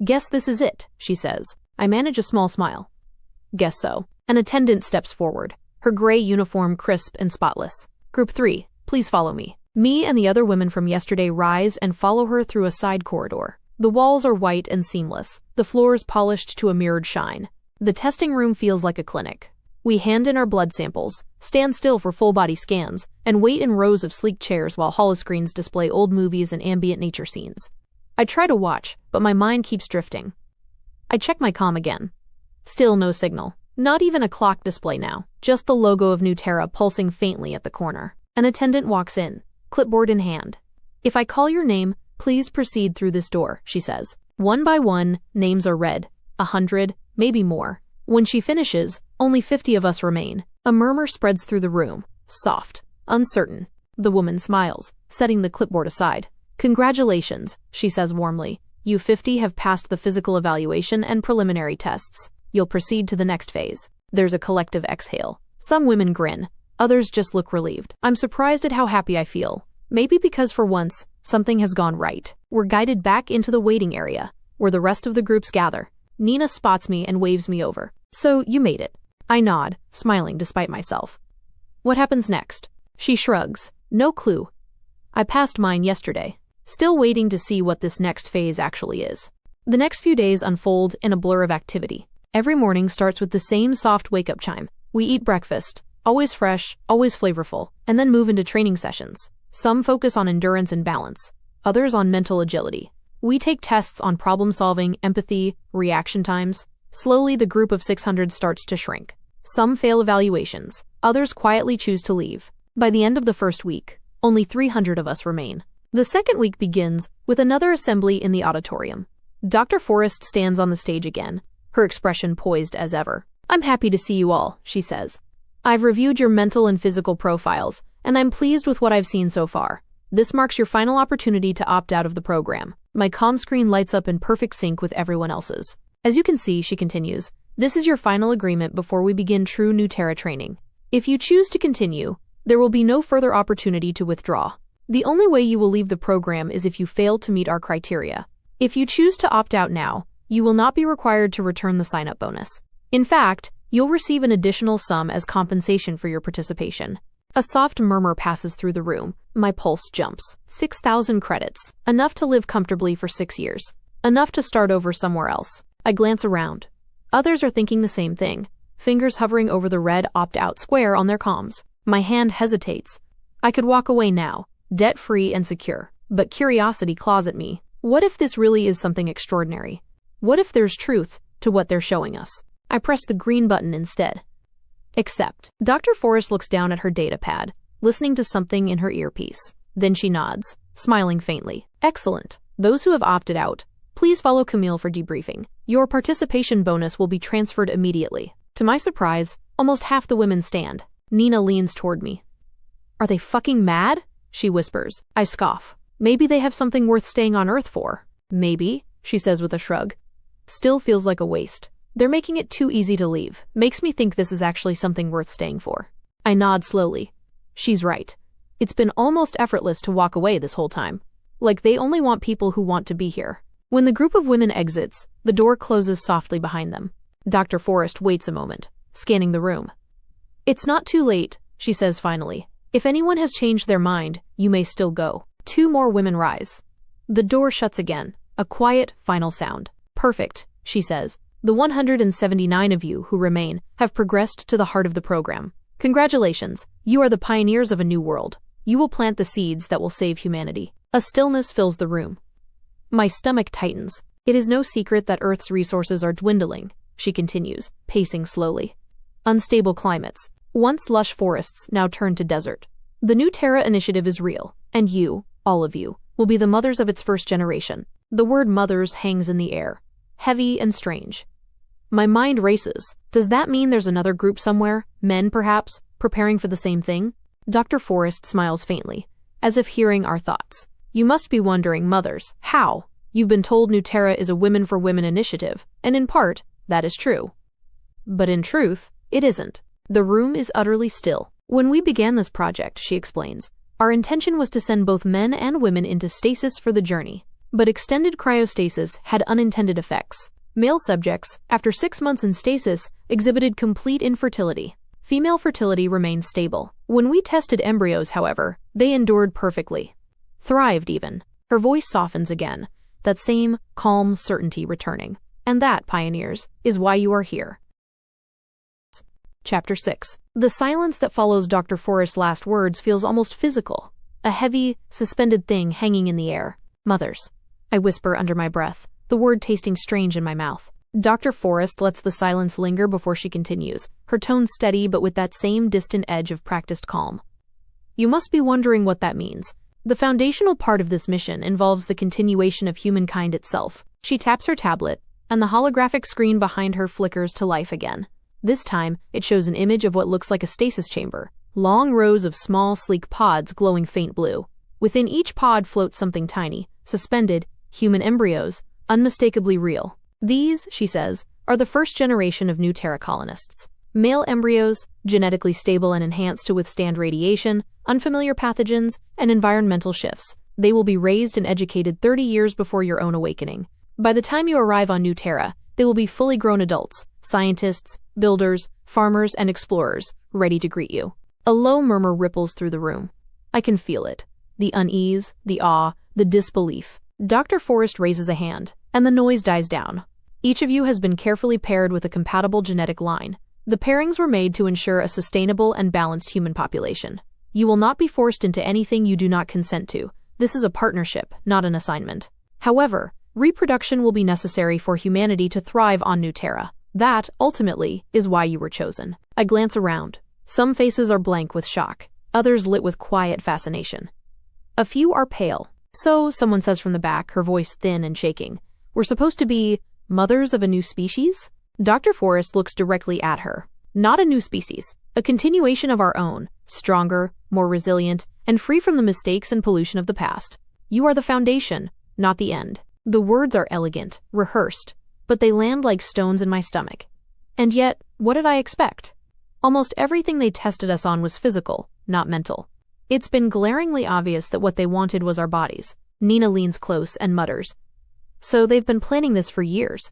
"Guess this is it," she says. I manage a small smile. "Guess so." An attendant steps forward, her gray uniform crisp and spotless. "Group 3, please follow me." Me and the other women from yesterday rise and follow her through a side corridor. The walls are white and seamless, the floors polished to a mirrored shine. The testing room feels like a clinic. We hand in our blood samples, stand still for full-body scans, and wait in rows of sleek chairs while holoscreens display old movies and ambient nature scenes. I try to watch, but my mind keeps drifting. I check my comm again. Still no signal. Not even a clock display now, just the logo of New Terra pulsing faintly at the corner. An attendant walks in, clipboard in hand. "If I call your name, please proceed through this door," she says. One by one, names are read. 100, maybe more. When she finishes, only 50 of us remain. A murmur spreads through the room, soft, uncertain. The woman smiles, setting the clipboard aside. "Congratulations," she says warmly. "You 50 have passed the physical evaluation and preliminary tests. You'll proceed to the next phase." There's a collective exhale. Some women grin, others just look relieved. I'm surprised at how happy I feel. Maybe because for once, something has gone right. We're guided back into the waiting area, where the rest of the groups gather. Nina spots me and waves me over. "So, you made it." I nod, smiling despite myself. "What happens next?" She shrugs. "No clue. I passed mine yesterday. Still waiting to see what this next phase actually is." The next few days unfold in a blur of activity. Every morning starts with the same soft wake-up chime. We eat breakfast, always fresh, always flavorful, and then move into training sessions. Some focus on endurance and balance, others on mental agility. We take tests on problem-solving, empathy, reaction times. Slowly, the group of 600 starts to shrink. Some fail evaluations, others quietly choose to leave. By the end of the first week, only 300 of us remain. The second week begins with another assembly in the auditorium. Dr. Forrest stands on the stage again, her expression poised as ever. "I'm happy to see you all," she says. "I've reviewed your mental and physical profiles, and I'm pleased with what I've seen so far. This marks your final opportunity to opt out of the program." My comm screen lights up in perfect sync with everyone else's. "As you can see," she continues, "this is your final agreement before we begin true New Terra training. If you choose to continue, there will be no further opportunity to withdraw. The only way you will leave the program is if you fail to meet our criteria. If you choose to opt out now, you will not be required to return the sign-up bonus. In fact, you'll receive an additional sum as compensation for your participation." A soft murmur passes through the room. My pulse jumps. 6,000 credits. Enough to live comfortably for 6 years. Enough to start over somewhere else. I glance around. Others are thinking the same thing, fingers hovering over the red opt-out square on their comms. My hand hesitates. I could walk away now, debt-free and secure. But curiosity claws at me. What if this really is something extraordinary? What if there's truth to what they're showing us? I press the green button instead. Accept. Dr. Forrest looks down at her data pad, listening to something in her earpiece. Then she nods, smiling faintly. "Excellent. Those who have opted out, please follow Camille for debriefing. Your participation bonus will be transferred immediately." To my surprise, almost half the women stand. Nina leans toward me. "Are they fucking mad?" she whispers. I scoff. "Maybe they have something worth staying on Earth for." "Maybe," she says with a shrug. "Still feels like a waste. They're making it too easy to leave. Makes me think this is actually something worth staying for." I nod slowly. She's right. It's been almost effortless to walk away this whole time. Like they only want people who want to be here. When the group of women exits, the door closes softly behind them. Dr. Forrest waits a moment, scanning the room. "It's not too late," she says finally. "If anyone has changed their mind, you may still go." 2 more women rise. The door shuts again, a quiet, final sound. "Perfect," she says. "The 179 of you who remain have progressed to the heart of the program. Congratulations, you are the pioneers of a new world. You will plant the seeds that will save humanity." A stillness fills the room. My stomach tightens. "It is no secret that Earth's resources are dwindling," she continues, pacing slowly. "Unstable climates, once lush forests, now turn to desert. The New Terra Initiative is real, and you, all of you, will be the mothers of its first generation." The word mothers hangs in the air, heavy and strange. My mind races. Does that mean there's another group somewhere, men perhaps, preparing for the same thing? Dr. Forrest smiles faintly, as if hearing our thoughts. "You must be wondering, mothers, how? You've been told New Terra is a women-for-women initiative, and in part, that is true. But in truth, it isn't." The room is utterly still. "When we began this project," she explains, "our intention was to send both men and women into stasis for the journey. But extended cryostasis had unintended effects. Male subjects, after 6 months in stasis, exhibited complete infertility. Female fertility remained stable. When we tested embryos, however, they endured perfectly. Thrived even." Her voice softens again, that same calm certainty returning. "And that, pioneers, is why you are here." Chapter 6. The silence that follows Dr. Forrest's last words feels almost physical, a heavy, suspended thing hanging in the air. "Mothers," I whisper under my breath, the word tasting strange in my mouth. Dr. Forrest lets the silence linger before she continues, her tone steady but with that same distant edge of practiced calm. "You must be wondering what that means. The foundational part of this mission involves the continuation of humankind itself." She taps her tablet, and the holographic screen behind her flickers to life again. This time, it shows an image of what looks like a stasis chamber, long rows of small, sleek pods glowing faint blue. Within each pod floats something tiny, suspended, human embryos, unmistakably real. "These," she says, "are the first generation of New Terra colonists. Male embryos, genetically stable and enhanced to withstand radiation, unfamiliar pathogens, and environmental shifts. They will be raised and educated 30 years before your own awakening. By the time you arrive on New Terra, they will be fully grown adults, scientists, builders, farmers, and explorers, ready to greet you." A low murmur ripples through the room. I can feel it. The unease, the awe, the disbelief. Dr. Forrest raises a hand, and the noise dies down. "Each of you has been carefully paired with a compatible genetic line. The pairings were made to ensure a sustainable and balanced human population. You will not be forced into anything you do not consent to. This is a partnership, not an assignment. However, reproduction will be necessary for humanity to thrive on New Terra. That, ultimately, is why you were chosen. I glance around. Some faces are blank with shock, others lit with quiet fascination. A few are pale. So, someone says from the back, her voice thin and shaking, we're supposed to be mothers of a new species? Dr. Forrest looks directly at her. Not a new species, a continuation of our own, stronger, more resilient, and free from the mistakes and pollution of the past. You are the foundation, not the end. The words are elegant, rehearsed, but they land like stones in my stomach. And yet, what did I expect? Almost everything they tested us on was physical, not mental. It's been glaringly obvious that what they wanted was our bodies. Nina leans close and mutters. So they've been planning this for years.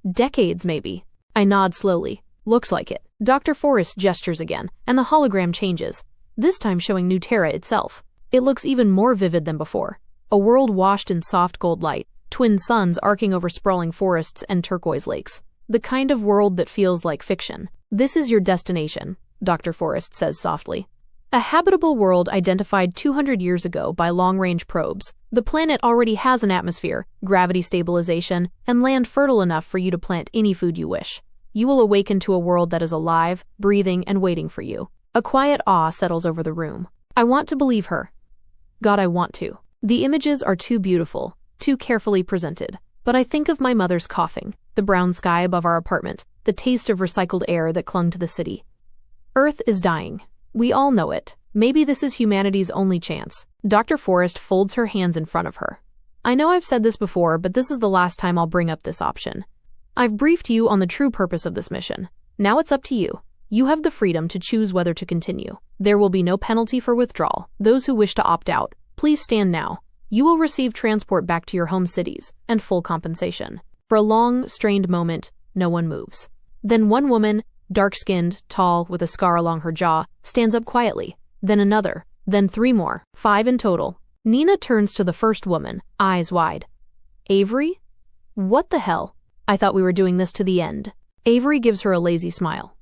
Decades, maybe. I nod slowly. Looks like it. Dr. Forrest gestures again, and the hologram changes, this time showing New Terra itself. It looks even more vivid than before. A world washed in soft gold light, twin suns arcing over sprawling forests and turquoise lakes. The kind of world that feels like fiction. This is your destination, Dr. Forrest says softly. A habitable world identified 200 years ago by long-range probes. The planet already has an atmosphere, gravity stabilization, and land fertile enough for you to plant any food you wish. You will awaken to a world that is alive, breathing, and waiting for you. A quiet awe settles over the room. I want to believe her. God, I want to. The images are too beautiful, too carefully presented. But I think of my mother's coughing, the brown sky above our apartment, the taste of recycled air that clung to the city. Earth is dying. We all know it. Maybe this is humanity's only chance. Dr. Forrest folds her hands in front of her. I know I've said this before, but this is the last time I'll bring up this option. I've briefed you on the true purpose of this mission. Now it's up to you. You have the freedom to choose whether to continue. There will be no penalty for withdrawal. Those who wish to opt out, please stand now. You will receive transport back to your home cities and full compensation. For a long, strained moment, no one moves. Then one woman, dark-skinned, tall, with a scar along her jaw, stands up quietly. Then another. Then 3 more. 5 in total. Nina turns to the first woman, eyes wide. Avery? What the hell? I thought we were doing this to the end. Avery gives her a lazy smile.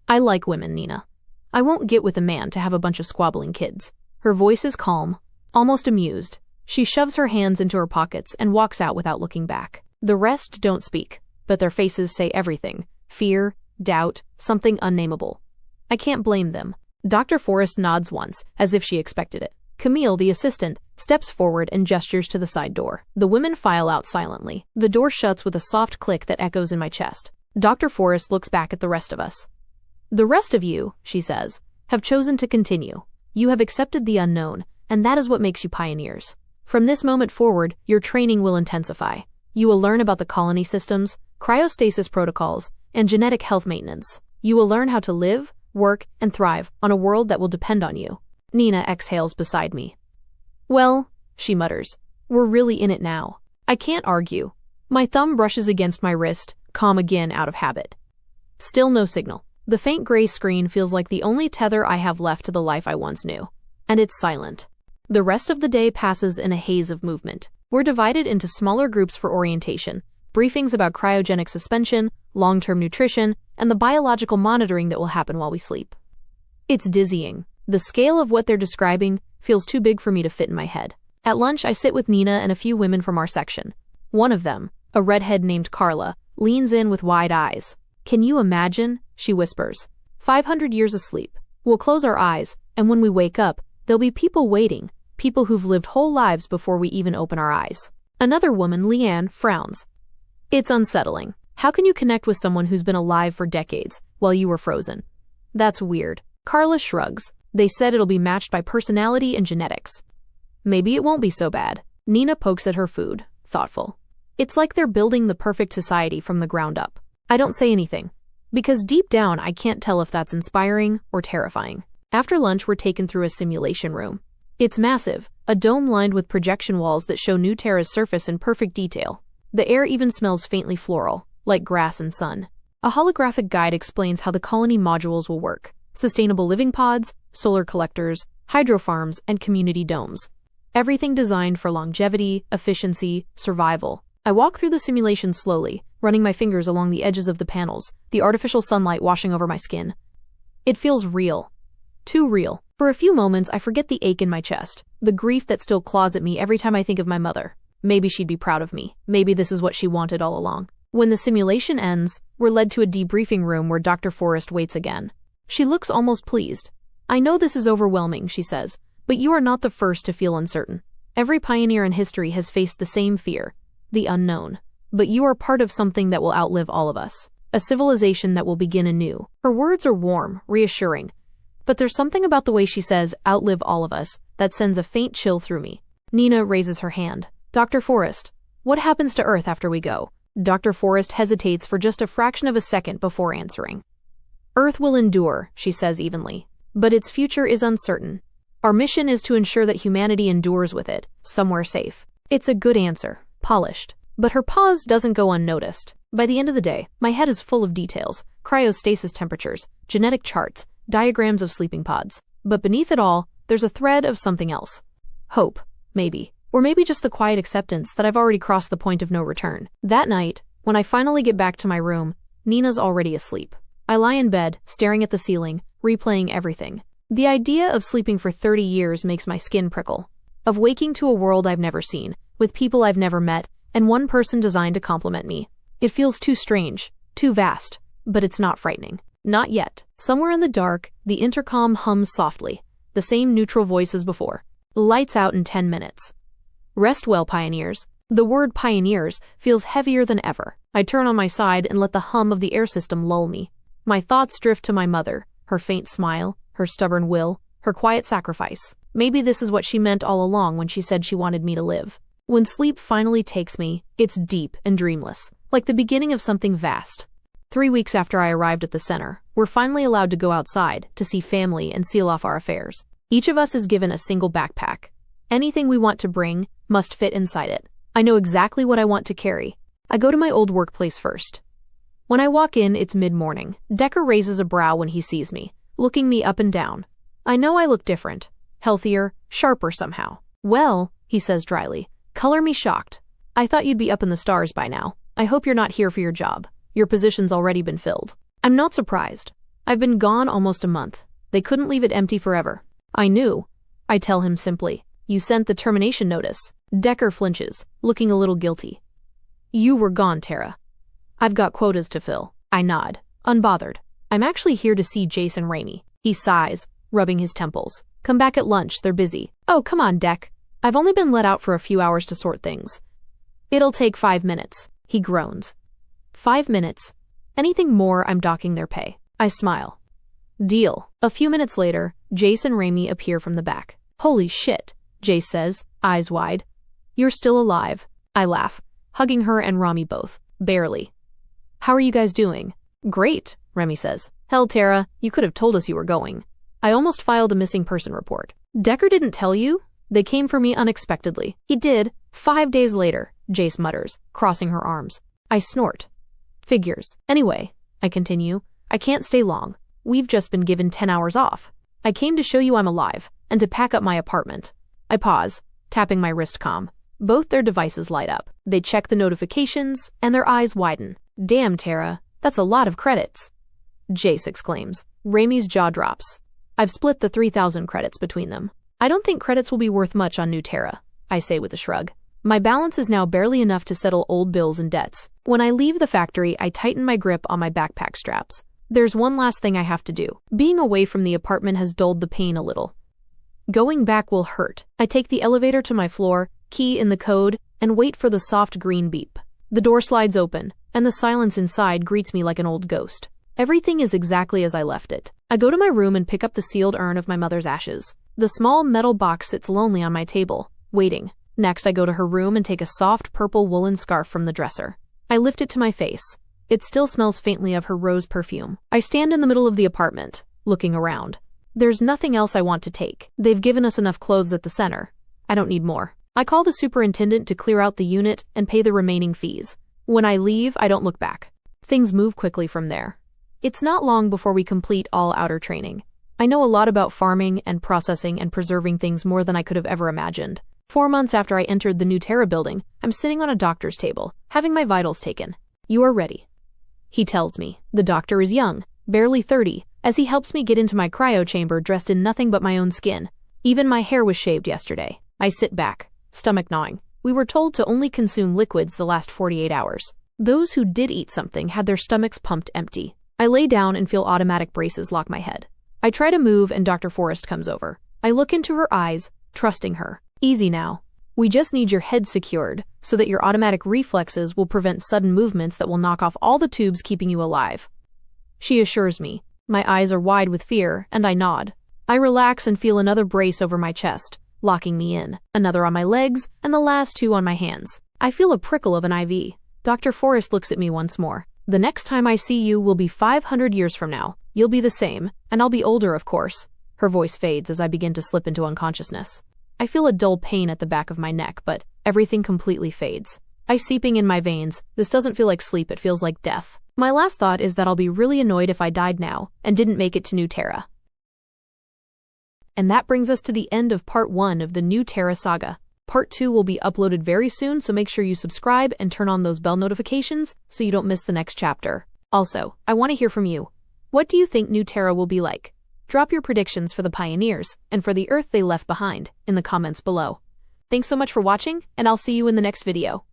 I like women, Nina. I won't get with a man to have a bunch of squabbling kids. Her voice is calm, almost amused. She shoves her hands into her pockets and walks out without looking back. The rest don't speak, but their faces say everything. Fear, doubt, something unnameable. I can't blame them. Dr. Forrest nods once, as if she expected it. Camille, the assistant, steps forward and gestures to the side door. The women file out silently. The door shuts with a soft click that echoes in my chest. Dr. Forrest looks back at the rest of us. The rest of you, she says, have chosen to continue. You have accepted the unknown, and that is what makes you pioneers. From this moment forward, your training will intensify. You will learn about the colony systems, cryostasis protocols, and genetic health maintenance. You will learn how to live, work, and thrive on a world that will depend on you. Nina exhales beside me. Well, she mutters, we're really in it now. I can't argue. My thumb brushes against my wrist, calm again out of habit. Still no signal. The faint gray screen feels like the only tether I have left to the life I once knew. And it's silent. The rest of the day passes in a haze of movement. We're divided into smaller groups for orientation, briefings about cryogenic suspension, long-term nutrition, and the biological monitoring that will happen while we sleep. It's dizzying. The scale of what they're describing feels too big for me to fit in my head. At lunch, I sit with Nina and a few women from our section. One of them, a redhead named Carla, leans in with wide eyes. Can you imagine? She whispers. 500 years asleep. We'll close our eyes, and when we wake up, there'll be people waiting, people who've lived whole lives before we even open our eyes. Another woman, Leanne, frowns. It's unsettling. How can you connect with someone who's been alive for decades while you were frozen? That's weird. Carla shrugs. They said it'll be matched by personality and genetics. Maybe it won't be so bad. Nina pokes at her food, thoughtful. It's like they're building the perfect society from the ground up. I don't say anything, because deep down I can't tell if that's inspiring or terrifying. After lunch, we're taken through a simulation room. It's massive, a dome lined with projection walls that show New Terra's surface in perfect detail. The air even smells faintly floral, like grass and sun. A holographic guide explains how the colony modules will work. Sustainable living pods, solar collectors, hydro farms, and community domes. Everything designed for longevity, efficiency, survival. I walk through the simulation slowly, running my fingers along the edges of the panels, the artificial sunlight washing over my skin. It feels real. Too real. For a few moments, I forget the ache in my chest, the grief that still claws at me every time I think of my mother. Maybe she'd be proud of me. Maybe this is what she wanted all along. When the simulation ends, we're led to a debriefing room where Dr. Forrest waits again. She looks almost pleased. "I know this is overwhelming," she says, "but you are not the first to feel uncertain. Every pioneer in history has faced the same fear, the unknown. But you are part of something that will outlive all of us. A civilization that will begin anew." Her words are warm, reassuring. But there's something about the way she says, "outlive all of us," that sends a faint chill through me. Nina raises her hand. "Dr. Forrest, what happens to Earth after we go?" Dr. Forrest hesitates for just a fraction of a second before answering. "Earth will endure," she says evenly. "But its future is uncertain. Our mission is to ensure that humanity endures with it, somewhere safe." It's a good answer, polished. But her pause doesn't go unnoticed. By the end of the day, my head is full of details, cryostasis temperatures, genetic charts, diagrams of sleeping pods. But beneath it all, there's a thread of something else. Hope, maybe. Or maybe just the quiet acceptance that I've already crossed the point of no return. That night, when I finally get back to my room, Nina's already asleep. I lie in bed, staring at the ceiling, replaying everything. The idea of sleeping for 30 years makes my skin prickle. Of waking to a world I've never seen, with people I've never met, and one person designed to compliment me. It feels too strange, too vast, but it's not frightening. Not yet. Somewhere in the dark, the intercom hums softly, the same neutral voice as before. "Lights out in 10 minutes. Rest well, pioneers." The word pioneers feels heavier than ever. I turn on my side and let the hum of the air system lull me. My thoughts drift to my mother, her faint smile, her stubborn will, her quiet sacrifice. Maybe this is what she meant all along when she said she wanted me to live. When sleep finally takes me, it's deep and dreamless, like the beginning of something vast. 3 weeks after I arrived at the center, we're finally allowed to go outside, to see family and seal off our affairs. Each of us is given a single backpack. Anything we want to bring must fit inside it. I know exactly what I want to carry. I go to my old workplace first. When I walk in, it's mid-morning. Decker raises a brow when he sees me, looking me up and down. I know I look different, healthier, sharper somehow. "Well," he says dryly, "color me shocked. I thought you'd be up in the stars by now. I hope you're not here for your job. Your position's already been filled." I'm not surprised. I've been gone almost a month. They couldn't leave it empty forever. "I knew," I tell him simply. "You sent the termination notice." Decker flinches, looking a little guilty. "You were gone, Terra." "I've got quotas to fill." I nod, unbothered. "I'm actually here to see Jason Ramey." He sighs, rubbing his temples. "Come back at lunch, they're busy." "Oh, come on, Deck. I've only been let out for a few hours to sort things." "It'll take 5 minutes." He groans. 5 minutes. Anything more, I'm docking their pay. I smile. Deal. A few minutes later, Jace and Ramey appear from the back. "Holy shit," Jace says, eyes wide. "You're still alive." I laugh, hugging her and Rami both. "Barely." "How are you guys doing?" "Great," Remy says. "Hell, Terra, you could have told us you were going. I almost filed a missing person report." "Decker didn't tell you?" "They came for me unexpectedly." "He did. 5 days later," Jace mutters, crossing her arms. I snort. "Figures. Anyway," I continue, "I can't stay long. We've just been given 10 hours off. I came to show you I'm alive, and to pack up my apartment." I pause, tapping my wrist comm. Both their devices light up. They check the notifications, and their eyes widen. "Damn, Terra, that's a lot of credits," Jace exclaims. Ramey's jaw drops. I've split the 3,000 credits between them. "I don't think credits will be worth much on New Terra," I say with a shrug. My balance is now barely enough to settle old bills and debts. When I leave the factory, I tighten my grip on my backpack straps. There's one last thing I have to do. Being away from the apartment has dulled the pain a little. Going back will hurt. I take the elevator to my floor, key in the code, and wait for the soft green beep. The door slides open, and the silence inside greets me like an old ghost. Everything is exactly as I left it. I go to my room and pick up the sealed urn of my mother's ashes. The small metal box sits lonely on my table, waiting. Next, I go to her room and take a soft purple woolen scarf from the dresser. I lift it to my face. It still smells faintly of her rose perfume. I stand in the middle of the apartment, looking around. There's nothing else I want to take. They've given us enough clothes at the center. I don't need more. I call the superintendent to clear out the unit and pay the remaining fees. When I leave, I don't look back. Things move quickly from there. It's not long before we complete all outer training. I know a lot about farming and processing and preserving things more than I could have ever imagined. 4 months after I entered the new Terra building, I'm sitting on a doctor's table, having my vitals taken. You are ready, he tells me. The doctor is young, barely 30, as he helps me get into my cryo chamber dressed in nothing but my own skin. Even my hair was shaved yesterday. I sit back, stomach gnawing. We were told to only consume liquids the last 48 hours. Those who did eat something had their stomachs pumped empty. I lay down and feel automatic braces lock my head. I try to move and Dr. Forrest comes over. I look into her eyes, trusting her. Easy now. We just need your head secured so that your automatic reflexes will prevent sudden movements that will knock off all the tubes keeping you alive. She assures me. My eyes are wide with fear, and I nod. I relax and feel another brace over my chest, locking me in, another on my legs, and the last two on my hands. I feel a prickle of an IV. Dr. Forrest looks at me once more. The next time I see you will be 500 years from now. You'll be the same, and I'll be older, of course. Her voice fades as I begin to slip into unconsciousness. I feel a dull pain at the back of my neck, but everything completely fades. Ice seeping in my veins. This doesn't feel like sleep, it feels like death. My last thought is that I'll be really annoyed if I died now and didn't make it to New Terra. And that brings us to the end of part 1 of the New Terra saga. Part 2 will be uploaded very soon, so make sure you subscribe and turn on those bell notifications so you don't miss the next chapter. Also, I want to hear from you. What do you think New Terra will be like? Drop your predictions for the pioneers and for the Earth they left behind in the comments below. Thanks so much for watching, and I'll see you in the next video.